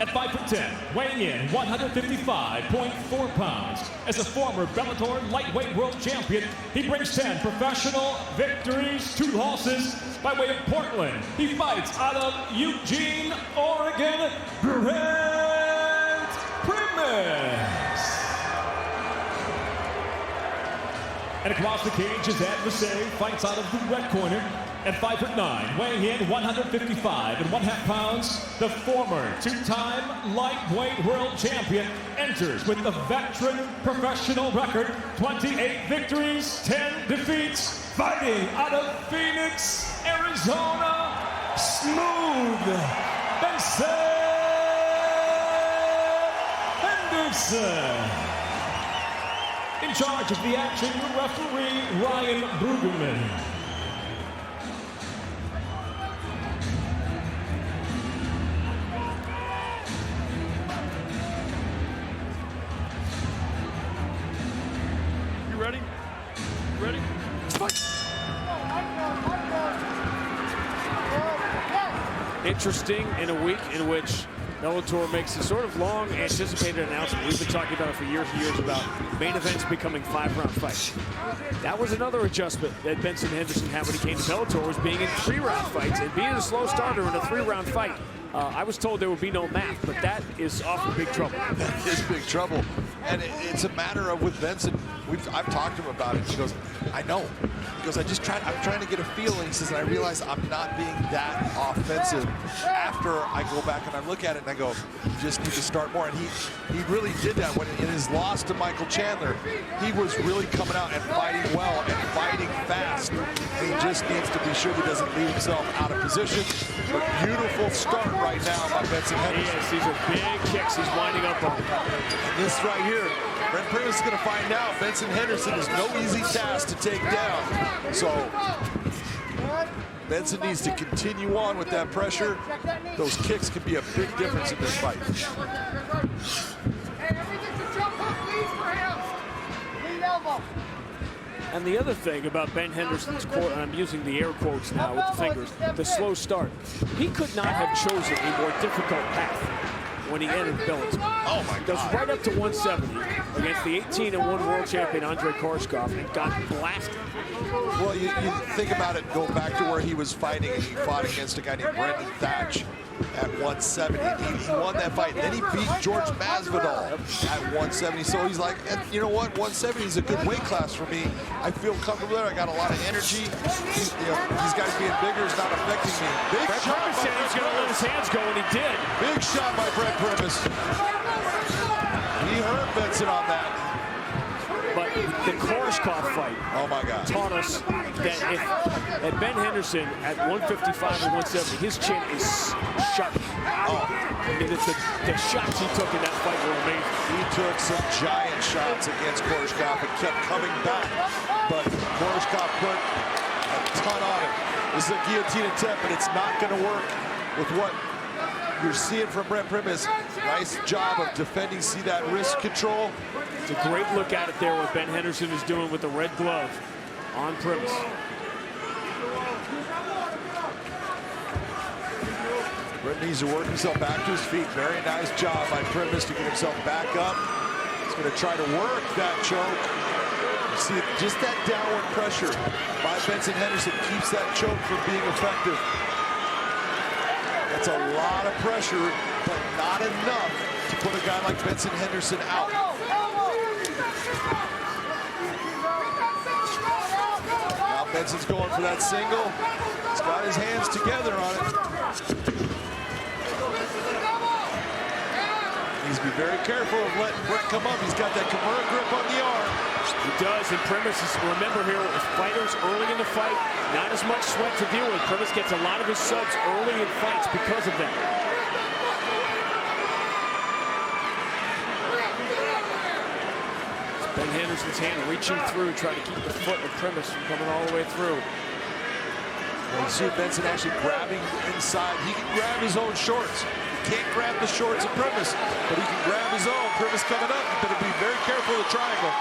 At 5'10", weighing in 155.4 pounds. As a former Bellator lightweight world champion, he brings 10 professional victories, 2 losses by way of Portland. He fights out of Eugene, Oregon, Brent Primus. And across the cage, his adversary fights out of the red corner. At 5'9", weighing in 155.5 pounds, the former 2-time lightweight world champion enters with a veteran professional record, 28 victories, 10 defeats, fighting out of Phoenix, Arizona, Smooth Benson Henderson. In charge of the action, referee Ryan Brueggemann. Ready? Ready? Fight! Interesting in a week in which Bellator makes a sort of long anticipated announcement. We've been talking about it for years and years about main events becoming 5-round fights. That was another adjustment that Benson Henderson had when he came to Bellator, was being in 3-round fights and being a slow starter in a 3-round fight. I was told there would be no math, but that is awful big trouble. That is big trouble. And it's a matter of, with Benson, I've talked to him about it. He goes, I know. He goes, I'm trying to get a feel. And he says, and I realize I'm not being that offensive. After I go back and I look at it and I go, you just need to start more. And he really did that when in his loss to Michael Chandler. He was really coming out and fighting well and fighting fast. And he just needs to be sure he doesn't leave himself out of position. But beautiful start right now by Benson Henderson. Yes, these are big kicks he's winding up on. And this right here, Brent Primus is going to find out Benson Henderson is no easy task to take down. So Benson needs to continue on with that pressure. Those kicks can be a big difference in this fight. And the other thing about Ben Henderson's quote, and I'm using the air quotes now with the fingers, the slow start. He could not have chosen a more difficult path when he entered Bellator. Oh my God. Goes right up to 170 against the 18-1 world champion Andre Koreshkov and got blasted. Well, you think about it, go back to where he was fighting, and he fought against a guy named Brendan Thatch at 170. He won that fight. Then he beat George Masvidal at 170. So he's like, you know what? 170 is a good weight class for me. I feel comfortable there. I got a lot of energy. These guys being bigger is not affecting me. Big Brent shot. Primus said he was going to let his hands go, and he did. Big shot by Brent Primus. He hurt Benson on that. But the Koreshkov fight, oh my God, taught us that if Ben Henderson at 155 and 170, his chin is sharp. Oh. I mean, the shots he took in that fight were amazing. He took some giant shots against Koreshkov and kept coming back, but Koreshkov put a ton on him. This is a guillotine attempt, but it's not going to work with what you're seeing from Brent Primus. Nice job of defending. See that wrist control? It's a great look at it there, what Ben Henderson is doing with the red glove on Primus. Brent needs to work himself back to his feet. Very nice job by Primus to get himself back up. He's going to try to work that choke. You see just that downward pressure by Benson Henderson keeps that choke from being effective. That's a lot of pressure, but not enough to put a guy like Benson Henderson out. Now Benson's going for that single. He's got his hands together on it. Needs to be very careful of letting Brent come up. He's got that Kimura grip on the arm. He does, and Primus is, remember here, with fighters early in the fight, not as much sweat to deal with. Primus gets a lot of his subs early in fights because of that. It's Ben Henderson's hand reaching through, trying to keep the foot of Primus from coming all the way through. Well, you see Benson actually grabbing inside. He can grab his own shorts. He can't grab the shorts of Primus, but he can grab his own. Primus coming up. You better be very careful of the triangle.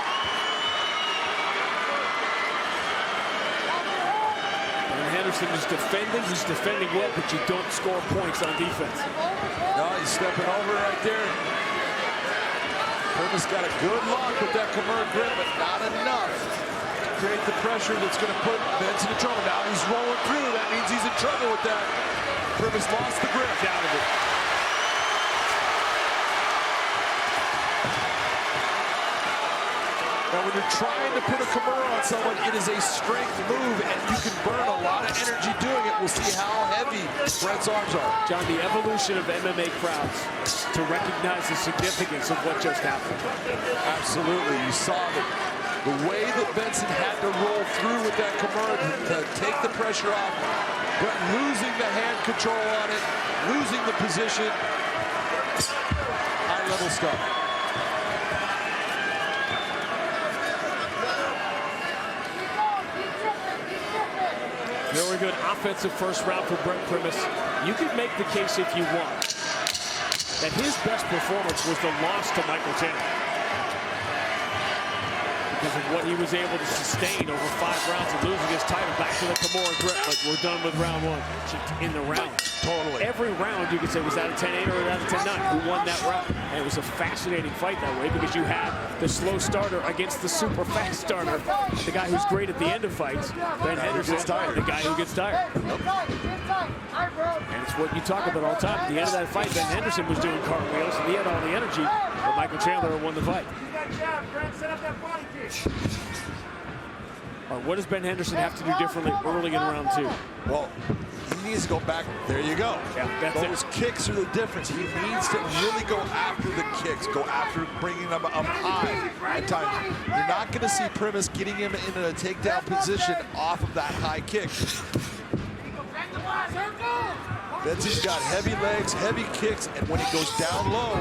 Henderson is defending. He's defending well, but you don't score points on defense. No, he's stepping over right there. Primus got a good lock with that Kimura grip, but not enough to create the pressure that's going to put Benson in trouble. Now he's rolling through. That means he's in trouble with that. Primus lost the grip. Out of it. Now, when you're trying to put a Kimura on someone, it is a strength move, and you can burn a lot of energy doing it. We'll see how heavy Brent's arms are. John, the evolution of MMA crowds to recognize the significance of what just happened. Absolutely. You saw the way that Benson had to roll through with that Kimura to take the pressure off, but losing the hand control on it, losing the position. High-level stuff. Very good offensive first round for Brent Primus. You could make the case if you want that his best performance was the loss to Michael Chandler, because of what he was able to sustain over 5 rounds and losing his title back to the Kimura grip. But we're done with round 1. In the round, totally. Every round you could say was that a 10-8 or out of 10-9. Who won that round? And it was a fascinating fight that way, because you had the slow starter against the super fast starter, the guy who's great at the end of fights, Ben Henderson, the guy who gets tired. And it's what you talk about all the time. At the end of that fight, Ben Henderson was doing cartwheels, and he had all the energy, but Michael Chandler won the fight. All right, what does Ben Henderson have to do differently early in round 2? Well, he needs to go back. There you go. Yeah, those kicks are the difference. He needs to really go after the kicks, go after bringing them up high at times. You're not going to see Primus getting him in a takedown position off of that high kick. Benson's got heavy legs, heavy kicks, and when he goes down low,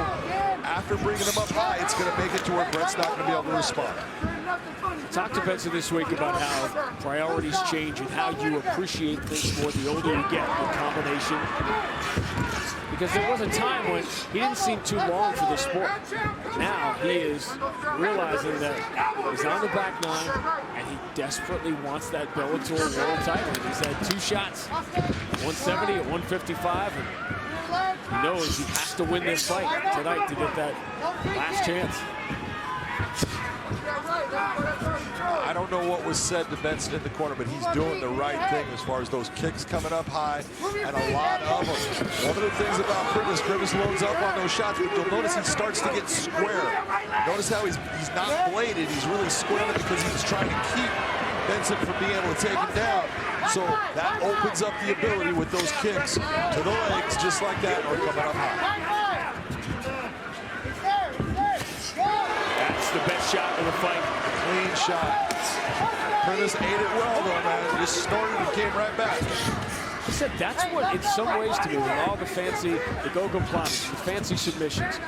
after bringing him up high, it's going to make it to where Brent's not going to be able to respond. Talk to Benson this week about how priorities change and how you appreciate things more the older you get, the combination. Because there was a time when he didn't seem too long for the sport. Now he is realizing that he's on the back nine and he desperately wants that Bellator world title. He's had 2 shots, 170 at 155, and he knows he has to win this fight tonight to get that last chance. I don't know what was said to Benson in the corner, but he's doing the right thing as far as those kicks coming up high, and a lot of them. One of the things about Primus loads up on those shots, but you'll notice he starts to get square. Notice how he's not bladed, he's really squaring because he's trying to keep Benson from being able to take him down. So that opens up the ability with those kicks to the legs, just like that, or coming up high. That's the best shot in the fight. Clean shot. Primus ate it well, though, man. Just snorted and came right back. I said that's what, in some ways, to me, with all the fancy, the go-go plottings, the fancy submissions,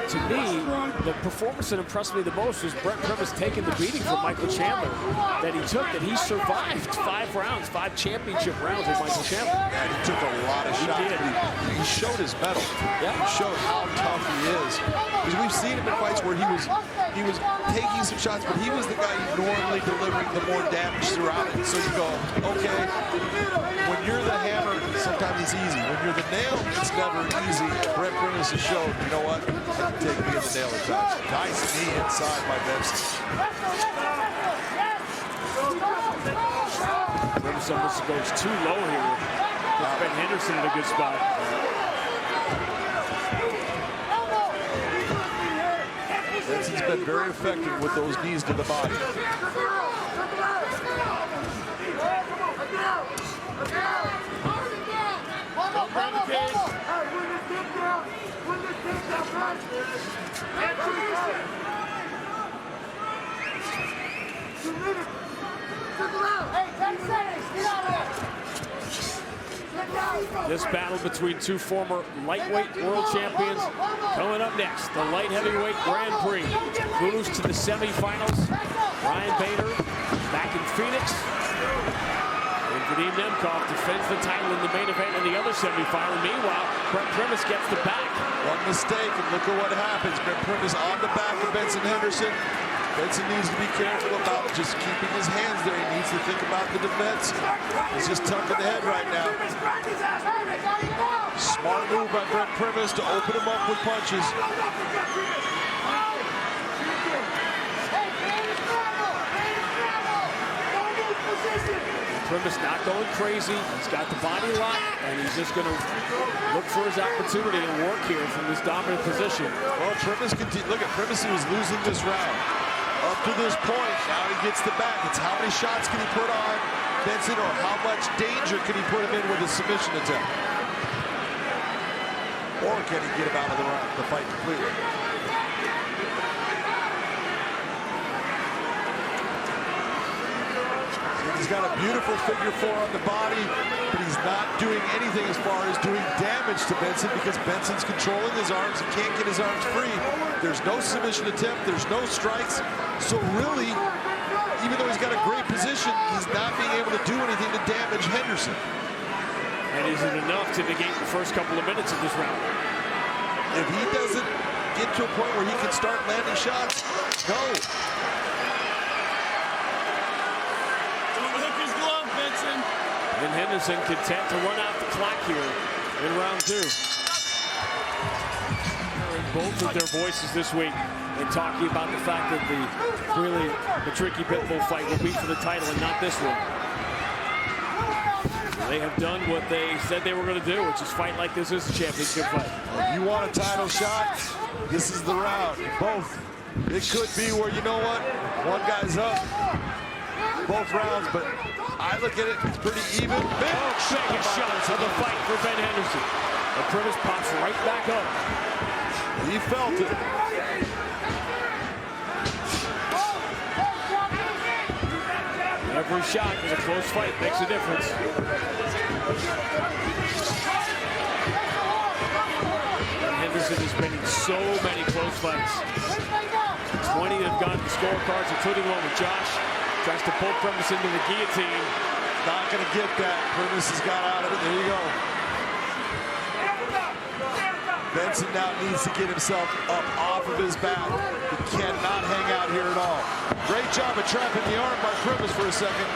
to me, the performance that impressed me the most was Brent Primus taking the beating from Michael Chandler that he took, that he survived 5 rounds, 5 championship rounds with Michael Chandler. And he took a lot of shots. He showed his mettle. Yeah. He showed how tough he is. Because we've seen him in fights where he was taking some shots, but he was the guy normally delivering the more damage throughout it. So you go, okay, when you're the hammer, sometimes it's easy. When you're the nail, it's never easy. Brent Primus has shown, you know what, I can take me in the nail at times. Nice knee inside by Benson. Primus almost goes too low here. Ben Henderson in a good spot. Benson's been very effective with those knees to the body. This battle between 2 former lightweight world champions coming up next. The light heavyweight Grand Prix moves to the semifinals. Ryan Bader back in Phoenix. And Vadim Nemkov defends the title in the main event in the other semifinal. Meanwhile, Brent Primus gets the back. One mistake, and look at what happens. Brent Primus on the back of Benson Henderson. Benson needs to be careful about just keeping his hands there. He needs to think about the defense. He's just tough in the head right now. Smart move by Brent Primus to open him up with punches. Primus not going crazy. He's got the body lock, and he's just going to look for his opportunity and work here from this dominant position. Well, Primus look at Primus. He was losing this round. Up to this point, now he gets the back. It's how many shots can he put on Benson, or how much danger can he put him in with a submission attempt? Or can he get him out of the fight completely? He's got a beautiful figure 4 on the body, but he's not doing anything as far as doing damage to Benson because Benson's controlling his arms. He can't get his arms free. There's no submission attempt. There's no strikes. So really, even though he's got a great position, he's not being able to do anything to damage Henderson. And is it enough to negate the first couple of minutes of this round? If he doesn't get to a point where he can start landing shots, go. And Henderson content to run out the clock here in round 2. Both of their voices this week and talking about the fact that the tricky Pitbull fight will be for the title and not this one. They have done what they said they were going to do, which is fight like this is a championship fight. If you want a title shot, this is the round. Both It could be where, you know what, one guy's up both rounds, but I look at it, it's pretty even. Big Second shot to the fight for Ben Henderson. And Primus pops right back up. He felt it. Every shot is a close fight, makes a difference. Henderson has been in so many close fights. 20 that have gone to scorecards, including one with Josh. Tries to pull Primus into the guillotine. Not going to get that. Primus has got out of it. There you go. Benson now needs to get himself up off of his back. He cannot hang out here at all. Great job of trapping the arm by Primus for a second.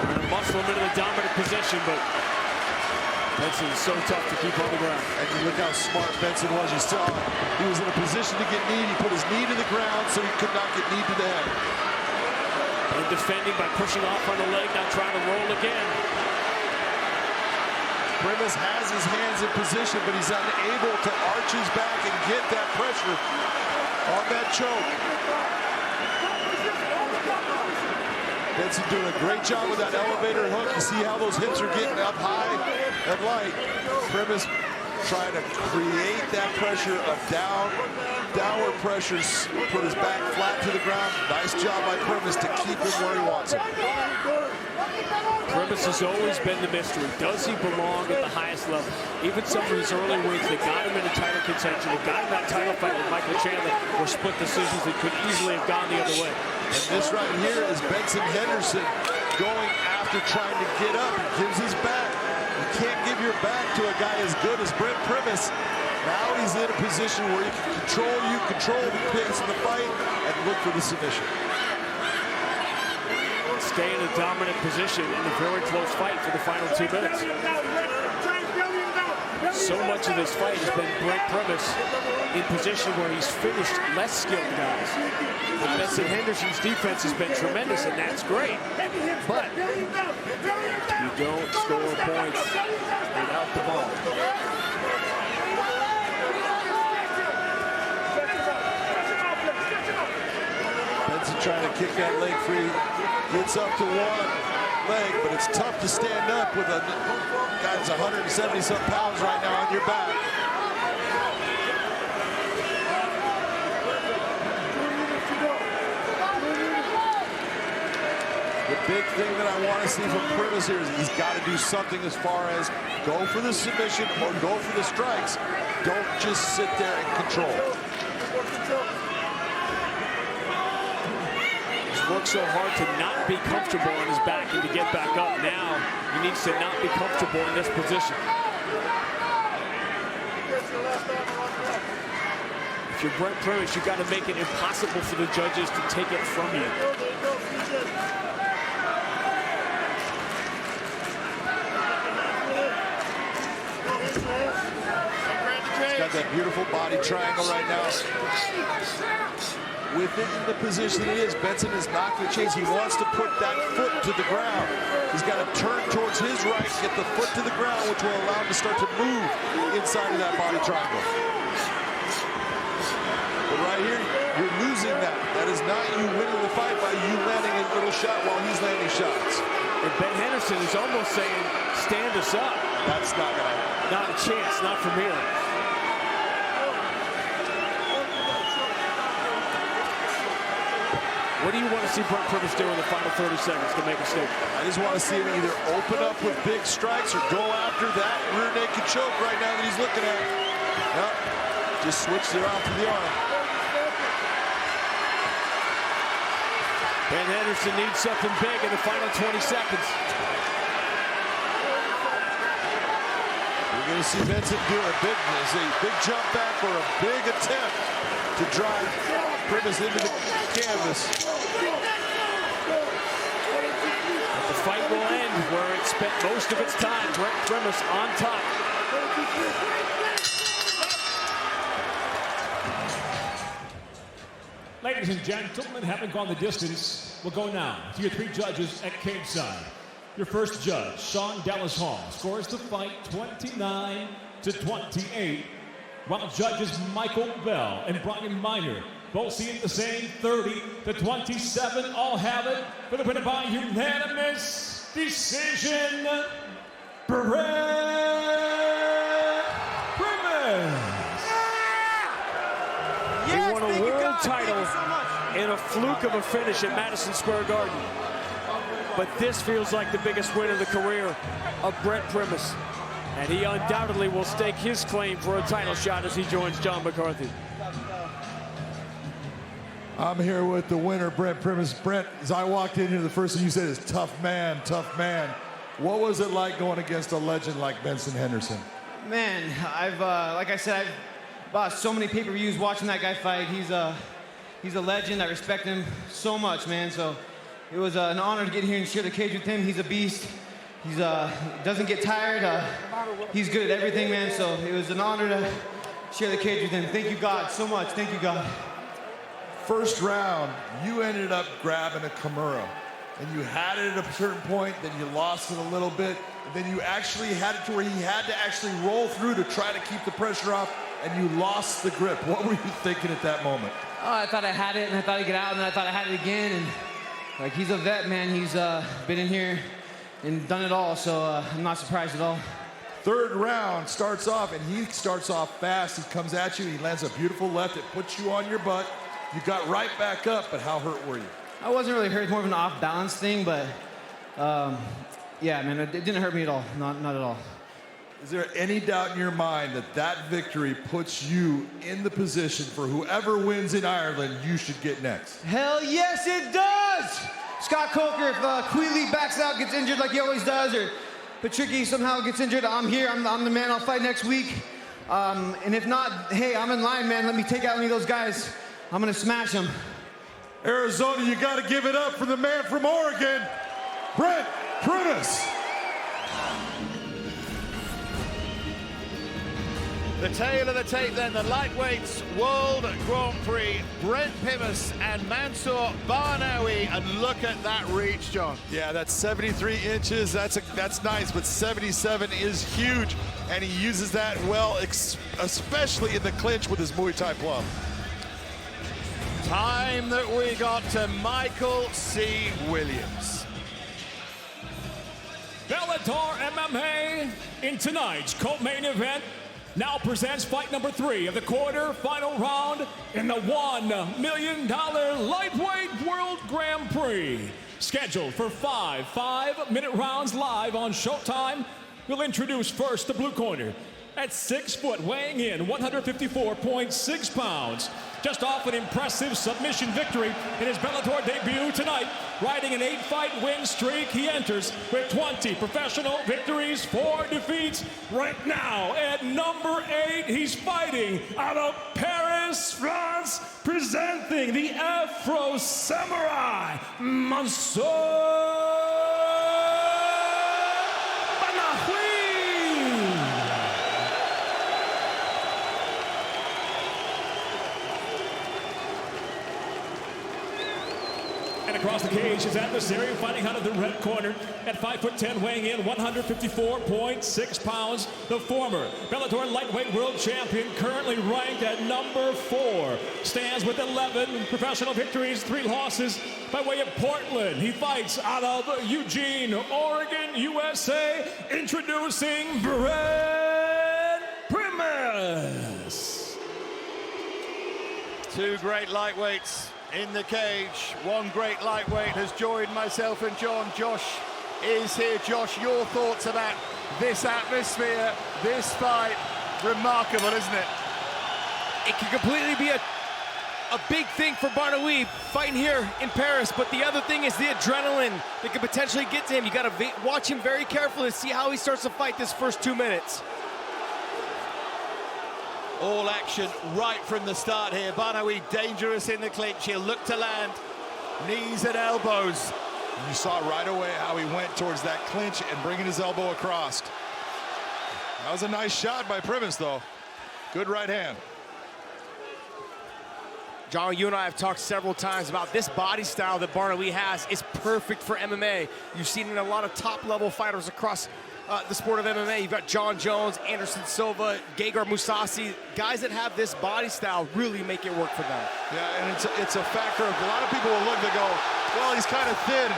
Trying to muscle him into the dominant position, but Benson is so tough to keep on the ground. And you look how smart Benson was. You saw he was in a position to get kneed. He put his knee to the ground so he could not get kneed to the head. And defending by pushing off on the leg, now trying to roll again. Primus has his hands in position, but he's unable to arch his back and get that pressure on that choke. Benson doing a great job with that elevator hook. You see how those hips are getting up high and light. Primus trying to create that pressure of downward pressures, put his back flat to the ground. Nice job by Primus to keep him where he wants him. Primus has always been the mystery. Does he belong at the highest level? Even some of his early wins that got him into title contention, that got him that title fight with Michael Chandler, were split decisions that could easily have gone the other way. And this right here is Benson Henderson going after trying to get up. He gives his back. You can't give your back to a guy as good as Brent Primus. Now he's in a position where he can control the pace of the fight, and look for the submission. Stay in a dominant position in a very close fight for the final 2 minutes. So much of this fight has been Brent Primus in position where he's finished less skilled guys. And Benson Henderson's defense has been tremendous, and that's great. But you don't score points without the ball. Benson trying to kick that leg free. Gets up to one leg, but it's tough to stand up with a guy that's 170-some pounds right now on your back. The big thing that I want to see from Primus here is he's got to do something as far as go for the submission or go for the strikes. Don't just sit there and control. Worked so hard to not be comfortable on his back and to get back up. Now he needs to not be comfortable in this position. If you're Brent Primus, you've got to make it impossible for the judges to take it from you. He's got that beautiful body triangle right now. With it in the position it is, Benson is not going to chase. He wants to put that foot to the ground. He's got to turn towards his right, get the foot to the ground, which will allow him to start to move inside of that body triangle. But right here, you're losing that. That is not you winning the fight by you landing a little shot while he's landing shots. And Ben Henderson is almost saying, stand us up. That's not going to happen. Not a chance, not from here. What do you want to see Brent Primus do in the final 30 seconds to make a statement? I just want to see him either open up with big strikes or go after that rear naked choke right now that he's looking at. Yep. Just switched it off to the arm. Ben Henderson needs something big in the final 20 seconds. You're going to see Benson do a big jump back or a big attempt to drive Primus into the canvas. But the fight will end where it spent most of its time. Brent Primus on top. Ladies and gentlemen, having gone the distance, we'll go now to your 3 judges at Cageside. Your first judge, Sean Dallas Hall, scores the fight 29-28. while judges Michael Bell and Brian Miner both see it the same, 30-27. All have it for the winner by unanimous decision, Brent Primus. He won a world title in a fluke of a finish at Madison Square Garden. But this feels like the biggest win of the career of Brent Primus. And he undoubtedly will stake his claim for a title shot as he joins John McCarthy. I'm here with the winner, Brent Primus. Brent, as I walked in here, the first thing you said is tough man, tough man. What was it like going against a legend like Benson Henderson? Man, like I said, I've bought so many pay-per-views watching that guy fight. He's a legend. I respect him so much, man. So it was an honor to get here and share the cage with him. He's a beast. He doesn't get tired. He's good at everything, man. So it was an honor to share the cage with him. Thank you, God, so much. Thank you, God. First round, you ended up grabbing a Kimura, and you had it at a certain point, then you lost it a little bit, and then you actually had it to where he had to actually roll through to try to keep the pressure off, and you lost the grip. What were you thinking at that moment? Oh, I thought I had it, and I thought I'd get out, and then I thought I had it again, and like he's a vet, man. He's been in here and done it all, so I'm not surprised at all. Third round starts off, and he starts off fast. He comes at you, he lands a beautiful left. It puts you on your butt. You got right back up, but how hurt were you? I wasn't really hurt, more of an off-balance thing, but yeah, man, it didn't hurt me at all, not at all. Is there any doubt in your mind that that victory puts you in the position for whoever wins in Ireland, you should get next? Hell yes, it does! Scott Coker, if Queeley backs out, gets injured like he always does, or Patricky somehow gets injured, I'm here, I'm the man, I'll fight next week. And if not, hey, I'm in line, man, let me take out any of those guys. I'm gonna smash them. Arizona, you gotta give it up for the man from Oregon, Brent Primus. The tail of the tape then, the lightweights World Grand Prix, Brent Primus and Mansour Barnaoui, and look at that reach, John. Yeah, that's 73 inches, that's nice, but 77 is huge, and he uses that well, especially in the clinch with his Muay Thai plum. Time that we got to Michael C. Williams. Bellator MMA in tonight's co-main event now presents fight number 3 of the quarter-final round in the $1 million Lightweight World Grand Prix. Scheduled for 5 5-minute rounds live on Showtime. We'll introduce first the blue corner. At 6 foot, weighing in 154.6 pounds. Just off an impressive submission victory in his Bellator debut tonight. Riding an 8-fight win streak, he enters with 20 professional victories, 4 defeats. Right now, at number 8, he's fighting out of Paris, France, presenting the Afro Samurai, Mansour. Across the cage, his adversary fighting out of the red corner at 5'10", weighing in 154.6 pounds. The former Bellator lightweight world champion, currently ranked at number 4, stands with 11 professional victories, 3 losses by way of Portland. He fights out of Eugene, Oregon, USA. Introducing Brent Primus. 2 great lightweights in the cage. 1 great lightweight has joined myself and John. Josh is here. Josh, your thoughts about this atmosphere, this fight? Remarkable, isn't it? It can completely be a big thing for Barnaoui fighting here in Paris, but the other thing is the adrenaline that could potentially get to him. You got to watch him very carefully to see how he starts to fight this first 2 minutes. All action right from the start here. Barnaoui dangerous in the clinch. He'll look to land knees and elbows. You saw right away how he went towards that clinch and bringing his elbow across. That was a nice shot by Primus, though. Good right hand. John, you and I have talked several times about this body style that Barnaoui has is perfect for MMA. You've seen it in a lot of top-level fighters across the sport of MMA. You've got John Jones, Anderson Silva, Gegard Mousasi. Guys that have this body style really make it work for them. Yeah, and it's a factor of a lot of people will look and go, well, he's kind of thin.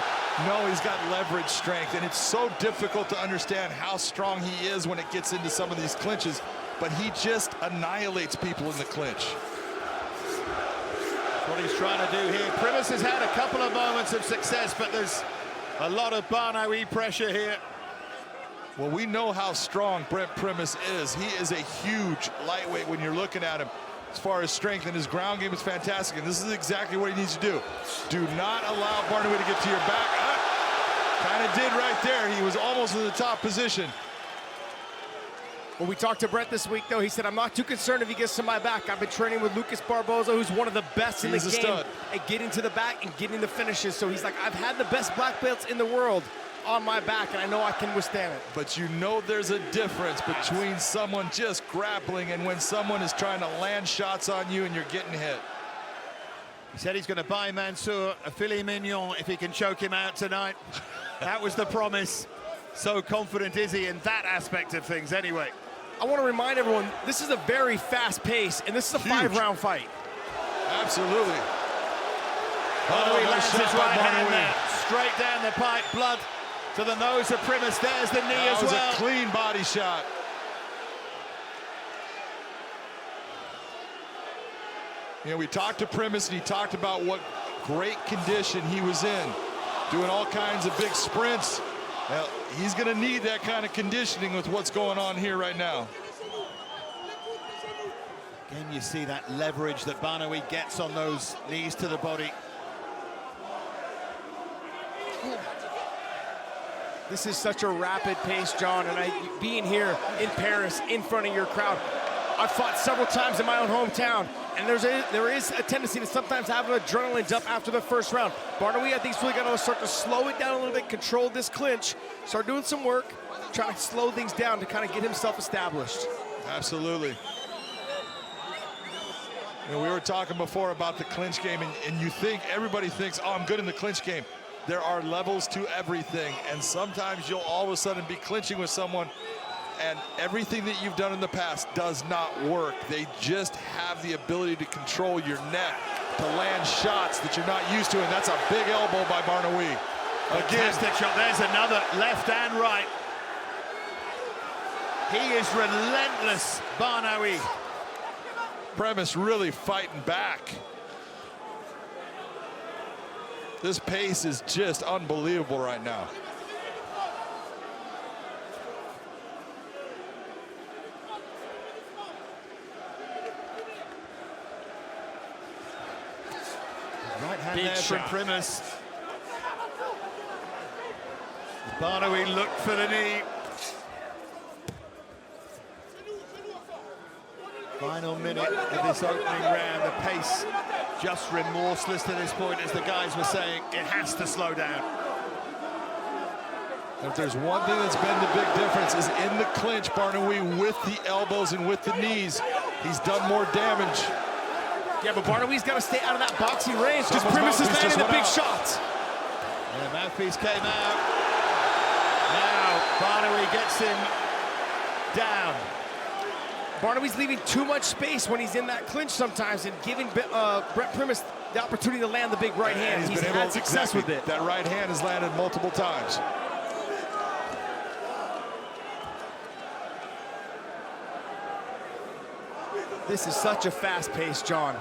No, he's got leverage strength, and it's so difficult to understand how strong he is when it gets into some of these clinches, but he just annihilates people in the clinch. That's what he's trying to do here. Primus has had a couple of moments of success, but there's a lot of Barnaoui pressure here. Well, we know how strong Brent Primus is. He is a huge lightweight when you're looking at him as far as strength, and his ground game is fantastic, and this is exactly what he needs to do. Do not allow Barnaoui to get to your back. Kind of did right there. He was almost in the top position. When we talked to Brent this week, though, he said, I'm not too concerned if he gets to my back. I've been training with Lucas Barboza, who's one of the best in the game at getting to the back and getting the finishes. So he's like, I've had the best black belts in the world on my back, and I know I can withstand it. But you know there's a difference between someone just grappling and when someone is trying to land shots on you and you're getting hit. He said he's going to buy Mansour a filet mignon if he can choke him out tonight. That was the promise. So confident is he in that aspect of things anyway. I want to remind everyone, this is a very fast pace, and this is a 5-round fight. Absolutely. Barnaoui lands his right hand there, straight down the pipe, blood to the nose of Primus. There's the knee as well. That was a clean body shot. You know, we talked to Primus, and he talked about what great condition he was in, doing all kinds of big sprints. Well, he's going to need that kind of conditioning with what's going on here right now. Again, you see that leverage that Barnaoui gets on those knees to the body. This is such a rapid pace, John, and being here in Paris in front of your crowd, I've fought several times in my own hometown, and there is a tendency to sometimes have an adrenaline dump after the first round. Barnaoui, I think, is really going to start to slow it down a little bit, control this clinch, start doing some work, trying to slow things down to kind of get himself established. Absolutely. You know, we were talking before about the clinch game, and you think, everybody thinks, oh, I'm good in the clinch game. There are levels to everything, and sometimes you'll all of a sudden be clinching with someone and everything that you've done in the past does not work. They just have the ability to control your neck, to land shots that you're not used to, and that's a big elbow by Barnaoui. Fantastic shot. There's another left and right. He is relentless, Barnaoui. Primus really fighting back. This pace is just unbelievable right now. Right hand there from Primus. Barnaoui looked for the knee. Final minute of this opening round. The pace just remorseless to this point, as the guys were saying. It has to slow down. If there's one thing that's been the big difference is in the clinch, Barnaoui with the elbows and with the knees, he's done more damage. Yeah, but Barnaoui's got to stay out of that boxing range because Primus is landing the big shots. Yeah, mouthpiece came out. Now Barnaoui gets him down. Barnaoui's leaving too much space when he's in that clinch sometimes and giving Brent Primus the opportunity to land the big right hand. He's had success with it. That right hand has landed multiple times. This is such a fast pace, John.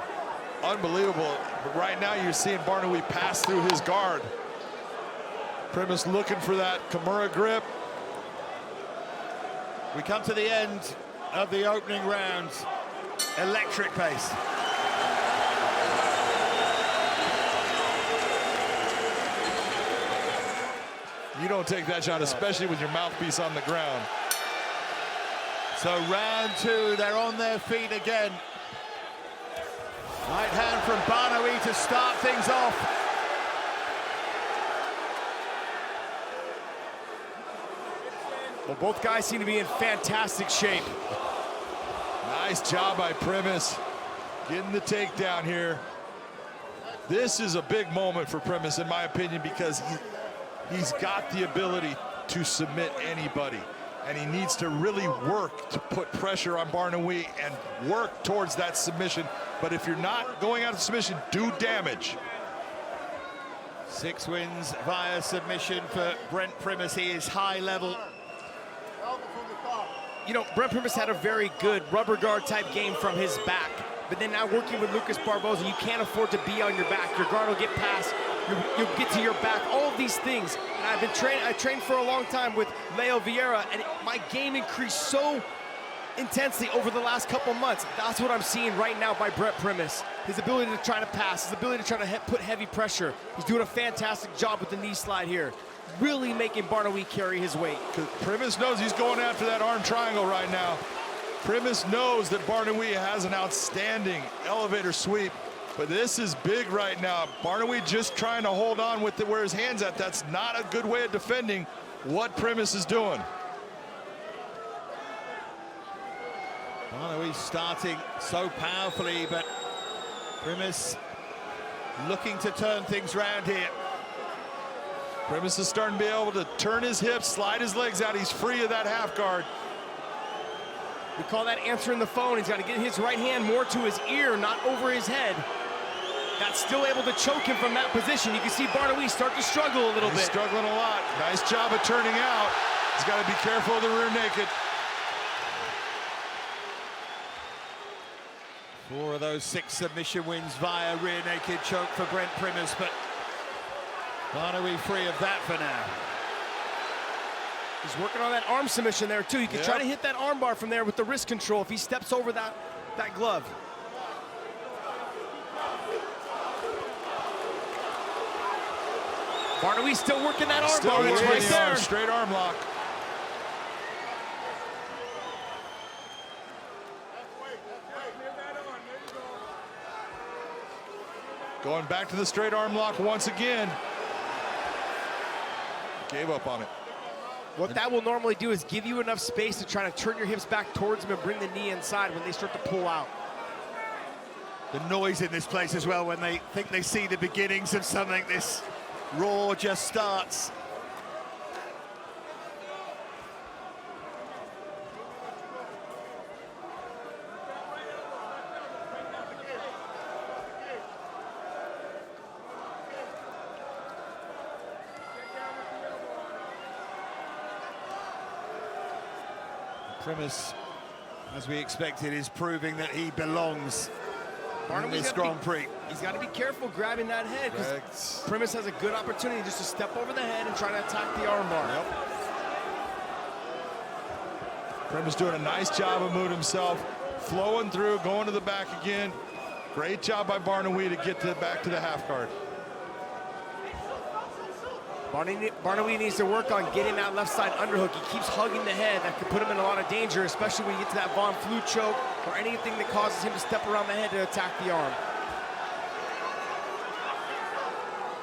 Unbelievable. But right now you're seeing Barnaoui pass through his guard. Primus looking for that Kimura grip. We come to the end of the opening round. Electric pace. You don't take that shot, especially with your mouthpiece on the ground. So round two, they're on their feet again. Right hand from Barnaoui to start things off. Well, both guys seem to be in fantastic shape. Nice job by Primus, getting the takedown here. This is a big moment for Primus, in my opinion, because he's got the ability to submit anybody. and he needs to really work to put pressure on Barnawi and work towards that submission. But if you're not going out of submission, do damage. 6 wins via submission for Brent Primus. He is high level. You know, Brent Primus had a very good rubber guard type game from his back. But then now working with Lucas Barboza, you can't afford to be on your back. Your guard will get past, you'll get to your back, all of these things. And I trained for a long time with Leo Vieira, and my game increased so intensely over the last couple months. That's what I'm seeing right now by Brent Primus. His ability to try to pass, his ability to try to put heavy pressure. He's doing a fantastic job with the knee slide here. Really making Barnawi carry his weight. Primus knows he's going after that arm triangle right now. Primus knows that Barnawi has an outstanding elevator sweep, but this is big right now. Barnawi just trying to hold on with where his hand's at. That's not a good way of defending what Primus is doing. Barnawi starting so powerfully, but Primus looking to turn things around here. Primus is starting to be able to turn his hips, slide his legs out. He's free of that half guard. We call that answering the phone. He's got to get his right hand more to his ear, not over his head. That's still able to choke him from that position. You can see Barnawi start to struggle a little bit. He's struggling a lot. Nice job of turning out. He's got to be careful of the rear naked. 4 of those 6 submission wins via rear naked choke for Brent Primus, but Barnawi free of that for now. He's working on that arm submission there too. You can try to hit that arm bar from there with the wrist control if he steps over that glove. Barnawi still working that arm bar. It's right there. Straight arm lock. Going back to the straight arm lock once again. Gave up on it. What that will normally do is give you enough space to try to turn your hips back towards him and bring the knee inside when they start to pull out. The noise in this place as well when they think they see the beginnings of something. This roar just starts. Primus, as we expected, is proving that he belongs in this Grand Prix. He's got to be careful grabbing that head because Primus has a good opportunity just to step over the head and try to attack the armbar. Yep. Primus doing a nice job of moving himself, flowing through, going to the back again. Great job by Barnawi to get back to the half guard. Barnawi needs to work on getting that left side underhook. He keeps hugging the head. That could put him in a lot of danger, especially when you get to that Von Flue choke or anything that causes him to step around the head to attack the arm.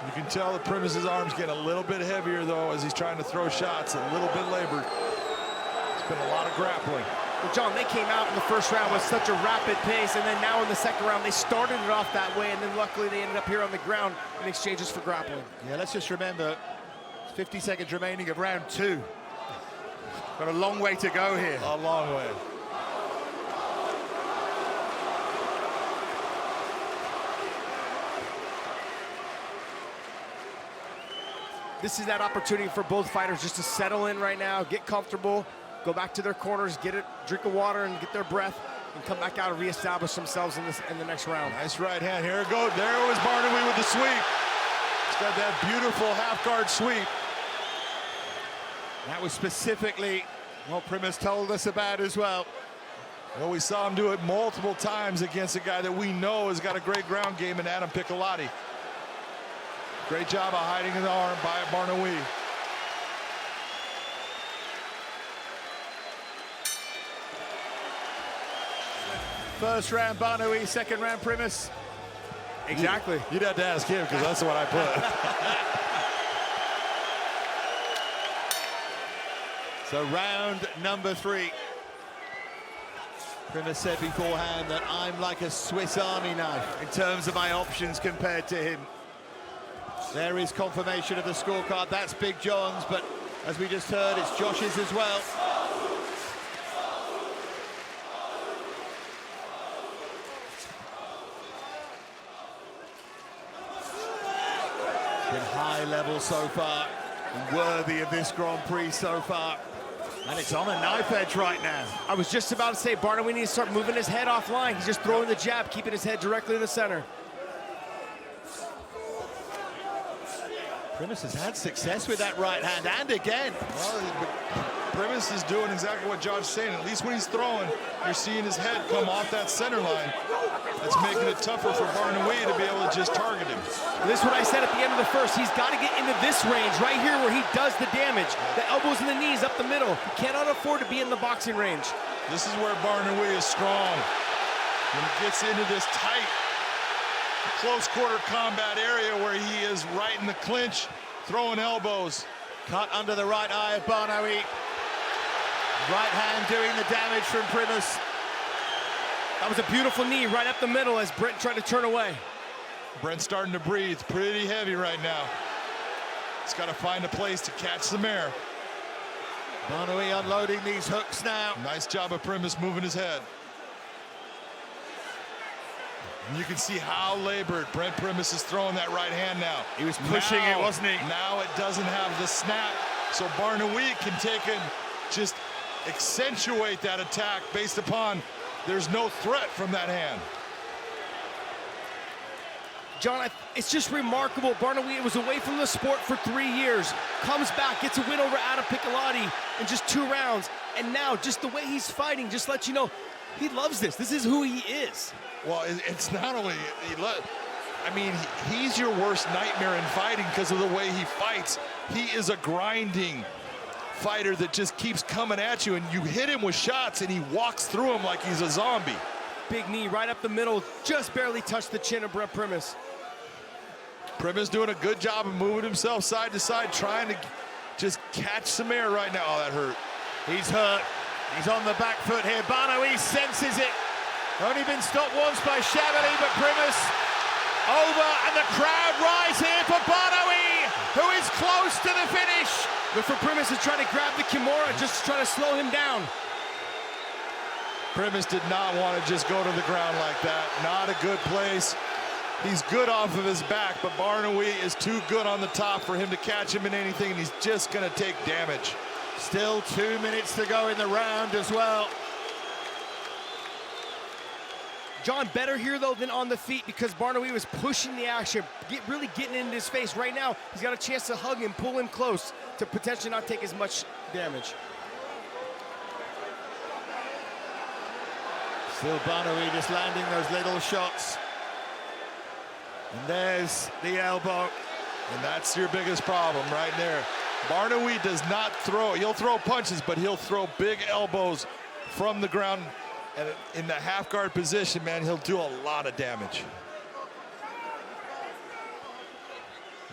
You can tell that Primus's arm's getting a little bit heavier, though, as he's trying to throw shots, a little bit labored. It's been a lot of grappling. Well, John, they came out in the first round with such a rapid pace, and then now in the second round, they started it off that way, and then luckily they ended up here on the ground in exchanges for grappling. Yeah, let's just remember, 50 seconds remaining of round 2. Got a long way to go here. A long way. This is that opportunity for both fighters just to settle in right now, get comfortable, go back to their corners, get a drink of water and get their breath, and come back out and reestablish themselves in the next round. Nice right hand. Here it goes. There was Barnawi with the sweep. He's got that beautiful half guard sweep. That was specifically what Primus told us about as well. Well, we saw him do it multiple times against a guy that we know has got a great ground game in Adam Piccolotti. Great job of hiding the arm by Barnawi. First round Barnawi, second round Primus. Exactly. You'd have to ask him because that's what I put. So round number 3. Primus said beforehand that I'm like a Swiss Army knife in terms of my options compared to him. There is confirmation of the scorecard. That's Big John's, but as we just heard, it's Josh's as well. Been high level so far, and worthy of this Grand Prix so far. And it's on a knife edge right now. I was just about to say, Barnawi needs to start moving his head offline. He's just throwing the jab, keeping his head directly in the center. Primus has had success with that right hand, and again. Well, Primus is doing exactly what Josh's saying. At least when he's throwing, you're seeing his head come off that center line. That's making it tougher for Barnawi to be able to just target him. This is what I said at the end of the first. He's got to get into this range right here where he does the damage. The elbows and the knees up the middle. He cannot afford to be in the boxing range. This is where Barnawi is strong. When he gets into this tight, close quarter combat area where he is right in the clinch, throwing elbows. Cut under the right eye of Barnawi. Right hand doing the damage from Primus. That was a beautiful knee right up the middle as Brent tried to turn away. Brent's starting to breathe, pretty heavy right now. He's got to find a place to catch the mare. Barnawi unloading these hooks now. Nice job of Primus moving his head. And you can see how labored Brent Primus is throwing that right hand now. He was pushing it, wasn't he? Now it doesn't have the snap, so Barnawi can take and just accentuate that attack based upon there's no threat from that hand. John, it's just remarkable. Barnawi was away from the sport for 3 years, comes back, gets a win over Adam Piccolotti in just 2 rounds, and now just the way he's fighting just lets you know he loves this. This is who he is. Well, it's not only, I mean, he's your worst nightmare in fighting because of the way he fights. He is a grinding fighter that just keeps coming at you, and you hit him with shots and he walks through them like he's a zombie. Big knee right up the middle, just barely touched the chin of Brent Primus. Primus doing a good job of moving himself side to side, trying to just catch some air right now. Oh, that hurt. He's hurt. He's on the back foot here. Barnawi senses it. Only been stopped once by Chablis, but Primus over, and the crowd rise here for Barnawi, who is close to the finish. Look for Primus is trying to grab the Kimura, just trying to slow him down. Primus did not want to just go to the ground like that. Not a good place. He's good off of his back, but Barnawi is too good on the top for him to catch him in anything, and he's just going to take damage. Still 2 minutes to go in the round as well. John, better here, though, than on the feet because Barnawi was pushing the action, really getting into his face. Right now, he's got a chance to hug him, pull him close to potentially not take as much damage. Still Barnawi just landing those little shots. And there's the elbow. And that's your biggest problem right there. Barnawi does not throw. He'll throw punches, but he'll throw big elbows from the ground. And in the half guard position, man, he'll do a lot of damage.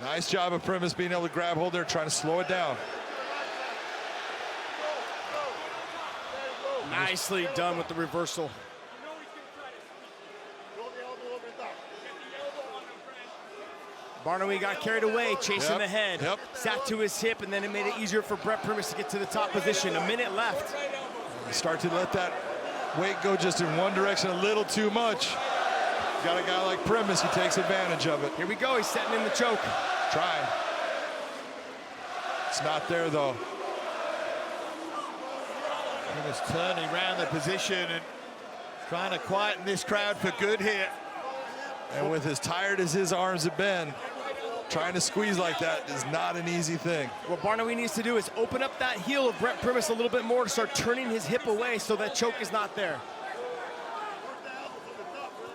Nice job of Primus being able to grab hold there, trying to slow it down. Nicely done with the reversal. Barnawi got carried away, chasing the head. Sat to his hip, and then it made it easier for Brent Primus to get to the top position. A minute left. Start to let that weight go just in one direction a little too much. Got a guy like Primus, he takes advantage of it. Here we go, he's setting in the choke. Trying. It's not there, though. Primus turning around the position and trying to quieten this crowd for good here. And with as tired as his arms have been, trying to squeeze like that is not an easy thing. What Barnawi needs to do is open up that heel of Brent Primus a little bit more to start turning his hip away so that choke is not there.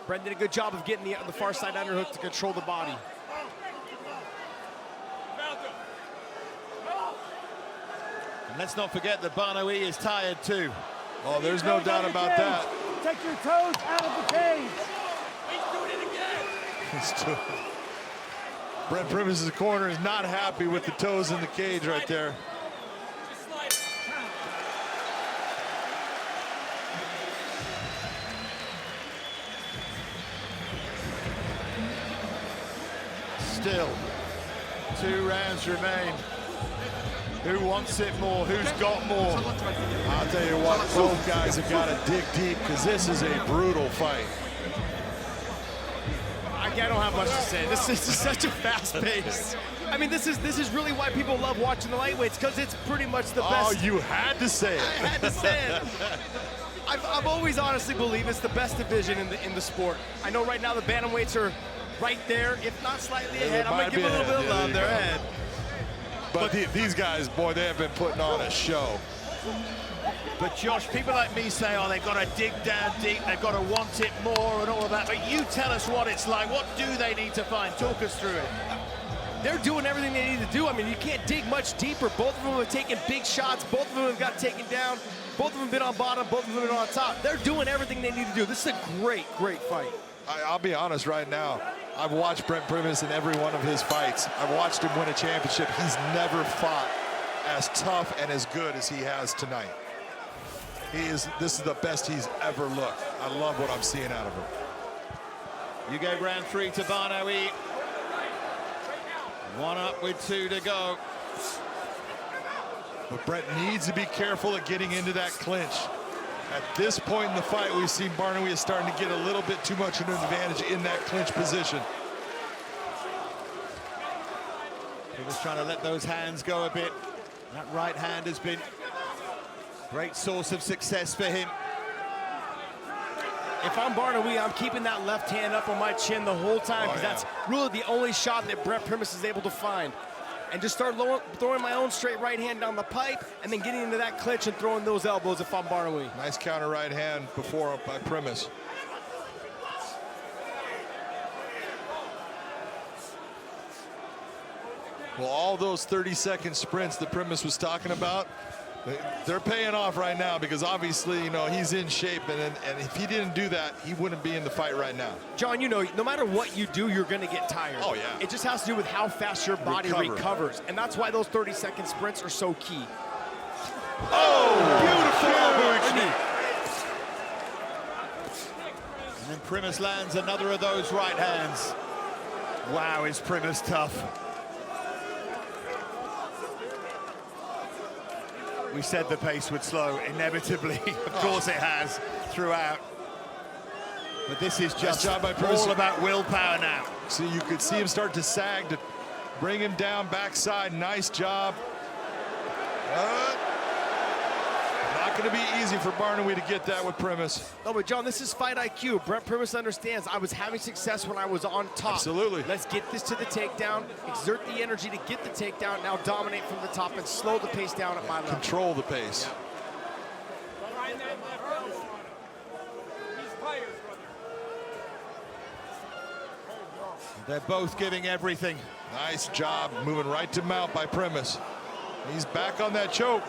Brent did a good job of getting the far side underhook to control the body. And let's not forget that Barnawi is tired too. Oh, there's no doubt about that. Take your toes out of the cage. Brent Primus' corner is not happy with the toes in the cage right there. Still, 2 rounds remain. Who wants it more? Who's got more? I'll tell you what, both guys have got to dig deep because this is a brutal fight. I don't have much to say. This is such a fast pace. I mean, this is really why people love watching the lightweights, because it's pretty much the best. Oh, you had to say it. I had to say it. I've always honestly believed it's the best division in the sport. I know right now the bantamweights are right there, if not slightly ahead. I'm going to give a little bit of love. They're ahead. But these guys, boy, they have been putting on a show. But Josh, people like me say, oh, they've got to dig down deep, they've got to want it more and all of that. But you tell us what it's like. What do they need to find? Talk us through it. They're doing everything they need to do. I mean, you can't dig much deeper. Both of them have taken big shots. Both of them have got taken down. Both of them have been on bottom. Both of them have been on top. They're doing everything they need to do. This is a great, great fight. I'll be honest right now. I've watched Brent Primus in every one of his fights. I've watched him win a championship. He's never fought as tough and as good as he has tonight. This is the best he's ever looked. I love what I'm seeing out of him. You go round 3 to Barnaoui. 1 up with 2 to go. But Brent needs to be careful at getting into that clinch. At this point in the fight, we've seen Barnaoui is starting to get a little bit too much of an advantage in that clinch position. He was trying to let those hands go a bit. That right hand has been a great source of success for him. If I'm Barnaoui, I'm keeping that left hand up on my chin the whole time, because that's really the only shot that Brent Primus is able to find. And just start throwing my own straight right hand down the pipe, and then getting into that clinch and throwing those elbows if I'm Barnaoui. Nice counter right hand before by Primus. Well, all those 30-second sprints that Primus was talking about, they're paying off right now, because obviously, you know, he's in shape, and if he didn't do that, he wouldn't be in the fight right now. John, you know, no matter what you do, you're going to get tired. Oh, yeah. It just has to do with how fast your body recovers, and that's why those 30-second sprints are so key. Oh, beautiful elbow knee. And then Primus lands another of those right hands. Wow, is Primus tough. We said the pace would slow, inevitably. Of course it has, throughout. But this is just all about willpower now. See, you could see him start to sag to bring him down backside. Nice job. Not going to be easy for Barnaoui to get that with Primus. No, but John, this is fight IQ. Brent Primus understands I was having success when I was on top. Absolutely. Let's get this to the takedown, exert the energy to get the takedown, now dominate from the top and slow the pace down at my level. Control the pace. They're both giving everything. Nice job moving right to mount by Primus. He's back on that choke.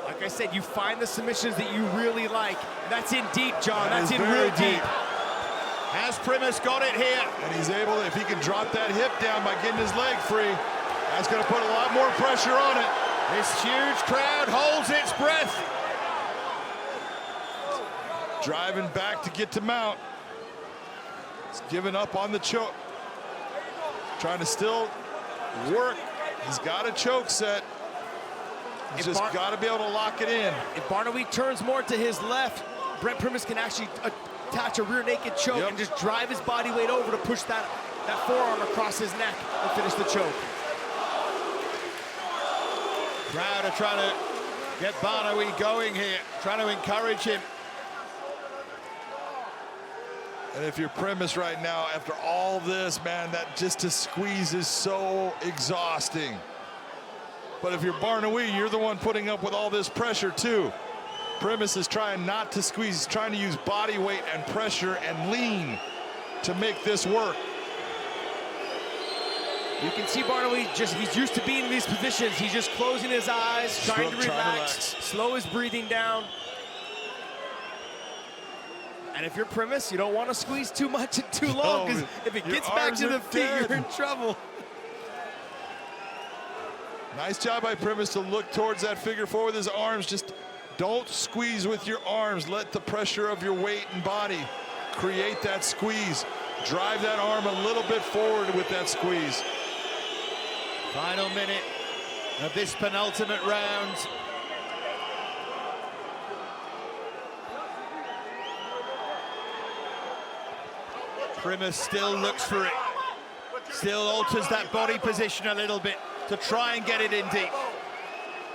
Like I said, you find the submissions that you really like. That's in deep, John. That's in real deep. Has Primus got it here? And he's able to, if he can drop that hip down by getting his leg free, that's going to put a lot more pressure on it. This huge crowd holds its breath. Driving back to get to mount. He's giving up on the choke. Trying to still work. He's got a choke set. He's just got to be able to lock it in. If Barnaoui turns more to his left, Brent Primus can actually attach a rear naked choke and just drive his body weight over to push that forearm across his neck and finish the choke. Crowd are trying to get Barnaoui going here, trying to encourage him. And if you're Primus right now, after all this, man, that just to squeeze is so exhausting. But if you're Barnaoui, you're the one putting up with all this pressure too. Primus is trying not to squeeze, he's trying to use body weight and pressure and lean to make this work. You can see Barnaoui, he's used to being in these positions. He's just closing his eyes, trying to relax, slow his breathing down. And if you're Primus, you don't want to squeeze too much and too long, because if it gets back to the feet, you're in trouble. Nice job by Primus to look towards that figure four with his arms. Just don't squeeze with your arms. Let the pressure of your weight and body create that squeeze. Drive that arm a little bit forward with that squeeze. Final minute of this penultimate round. Primus still looks for it. Still alters that body position a little bit to try and get it in deep.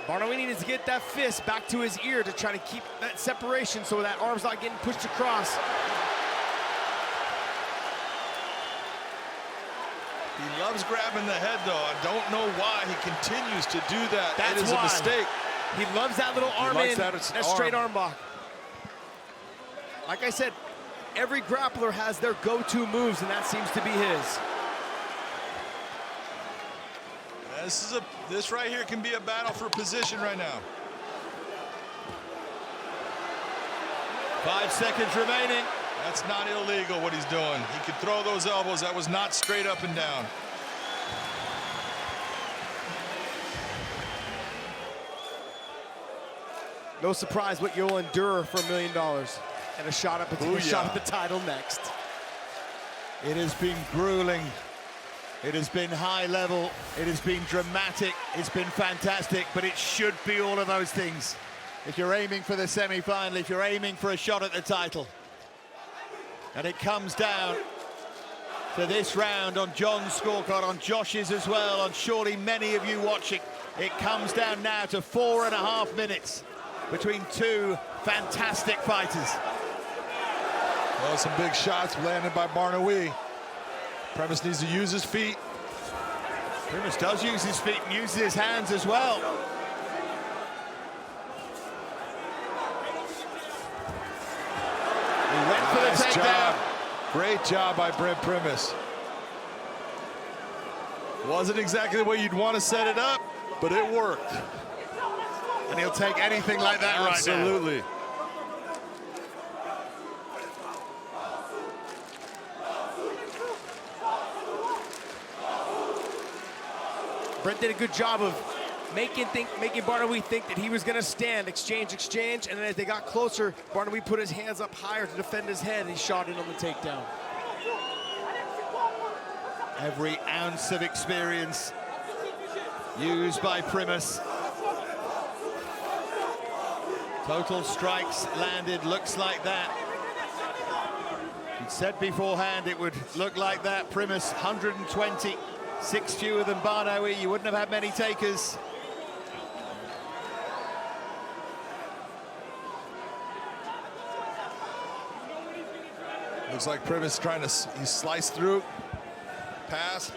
Barnawi needs to get that fist back to his ear to try to keep that separation so that arm's not getting pushed across. He loves grabbing the head, though. I don't know why he continues to do that. That's it is why. a mistake. He loves that little arm in, that straight arm block. Like I said, every grappler has their go-to moves, and that seems to be his. This right here can be a battle for position right now. 5 seconds remaining. That's not illegal what he's doing. He could throw those elbows. That was not straight up and down. No surprise what you'll endure for $1 million and a shot at the title next. It has been grueling. It has been high level. It has been dramatic. It's been fantastic, but it should be all of those things. If you're aiming for the semi-final, if you're aiming for a shot at the title. And it comes down to this round on John's scorecard, on Josh's as well, on surely many of you watching. It comes down now to 4.5 minutes between two fantastic fighters. Well, some big shots landed by Barnawi. Primus needs to use his feet. Primus does use his feet and uses his hands as well. He went for the takedown. Great job by Brent Primus. Wasn't exactly the way you'd want to set it up, but it worked. And he'll take anything like that right now. Absolutely. Brent did a good job of making Barnawi think that he was going to stand, exchange, and then as they got closer, Barnawi put his hands up higher to defend his head, and he shot in on the takedown. Every ounce of experience used by Primus. Total strikes landed, looks like that. He'd said beforehand it would look like that. Primus 120. 6 fewer than Barnawi. You wouldn't have had many takers. Looks like Primus trying to slice through, pass.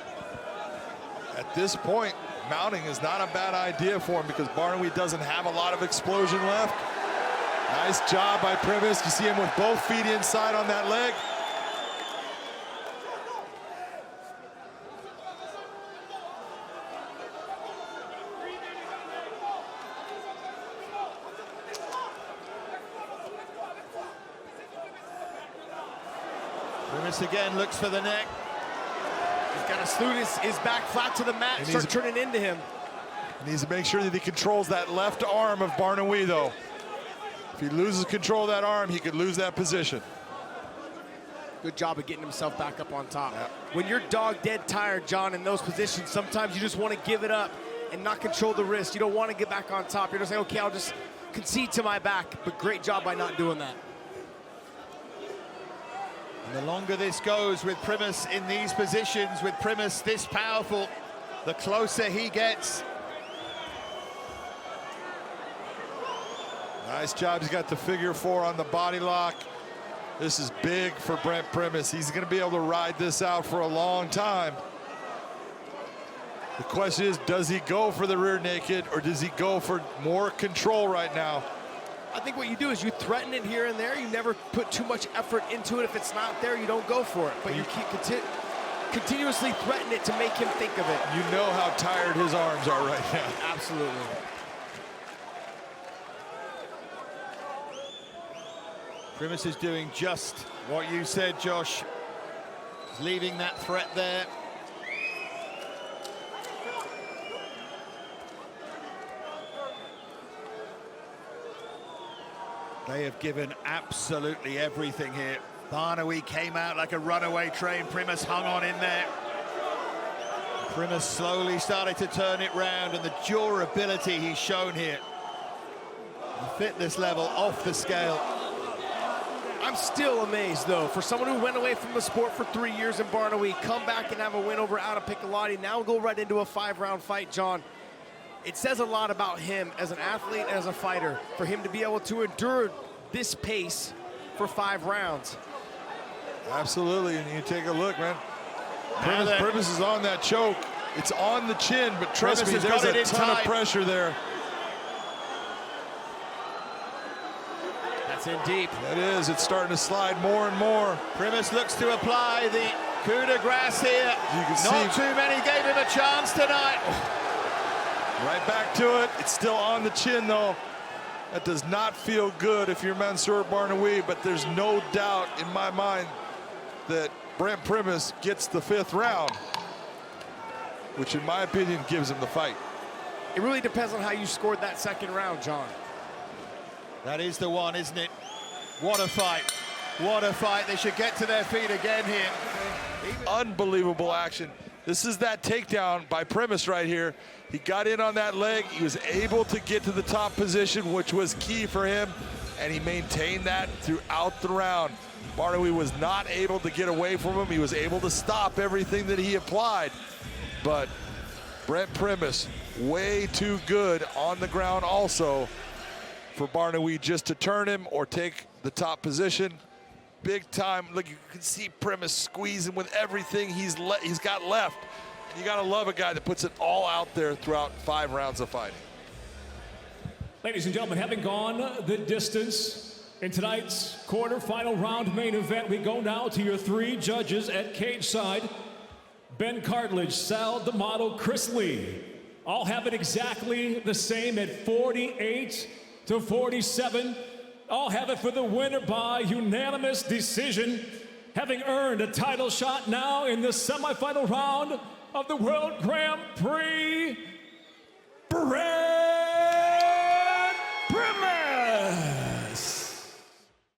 At this point, mounting is not a bad idea for him because Barnawi doesn't have a lot of explosion left. Nice job by Primus. You see him with both feet inside on that leg. Primus again looks for the neck. He's got to slew his back flat to the mat and start turning into him. He needs to make sure that he controls that left arm of Barnawi, though. If he loses control of that arm, he could lose that position. Good job of getting himself back up on top. Yep. When you're dog dead tired, John, in those positions, sometimes you just want to give it up and not control the wrist. You don't want to get back on top. You're just saying, okay, I'll just concede to my back. But great job by not doing that. And the longer this goes with Primus in these positions, with Primus this powerful, the closer he gets. Nice job. He's got the figure 4 on the body lock. This is big for Brent Primus. He's going to be able to ride this out for a long time. The question is, does he go for the rear naked or does he go for more control right now? I think what you do is you threaten it here and there. You never put too much effort into it. If it's not there, you don't go for it. But you keep continuously threaten it to make him think of it. You know how tired his arms are right now. Absolutely. Primus is doing just what you said, Josh. He's leaving that threat there. They have given absolutely everything here. Barnawi came out like a runaway train. Primus hung on in there. Primus slowly started to turn it round, and the durability he's shown here. The fitness level off the scale. I'm I'm still amazed, though, for someone who went away from the sport for 3 years in Barnaby, come back and have a win over Adam Piccolotti, now go right into a 5-round fight, John. It says a lot about him as an athlete and as a fighter for him to be able to endure this pace for 5 rounds. Absolutely, and you take a look, man. Primus is on that choke. It's on the chin, but trust me, there's a ton of pressure there. That's in deep. It is. It's starting to slide more and more. Primus looks to apply the coup de grace here. You can Not see. too many gave him a chance tonight. Right back to it. It's still on the chin, though. That does not feel good if you're Mansour Barnaoui, but there's no doubt in my mind that Brent Primus gets the 5th round, which in my opinion gives him the fight. It really depends on how you scored that 2nd round, John. That is the one, isn't it? What a fight. What a fight. They should get to their feet again here. Unbelievable action. This is that takedown by Primus right here. He got in on that leg. He was able to get to the top position, which was key for him, and he maintained that throughout the round. Barnaoui was not able to get away from him. He was able to stop everything that he applied. But Brent Primus, way too good on the ground also for Barnaoui just to turn him or take the top position. Big time. Look, you can see Primus squeezing with everything he's got left. You got to love a guy that puts it all out there throughout 5 rounds of fighting. Ladies and gentlemen, having gone the distance in tonight's quarterfinal round main event, we go now to your 3 judges at cage side. Ben Cartledge, Sal D'Amato, Chris Lee. All have it exactly the same at 48-47. All have it for the winner by unanimous decision, having earned a title shot now in the semifinal round of the World Grand Prix, Brent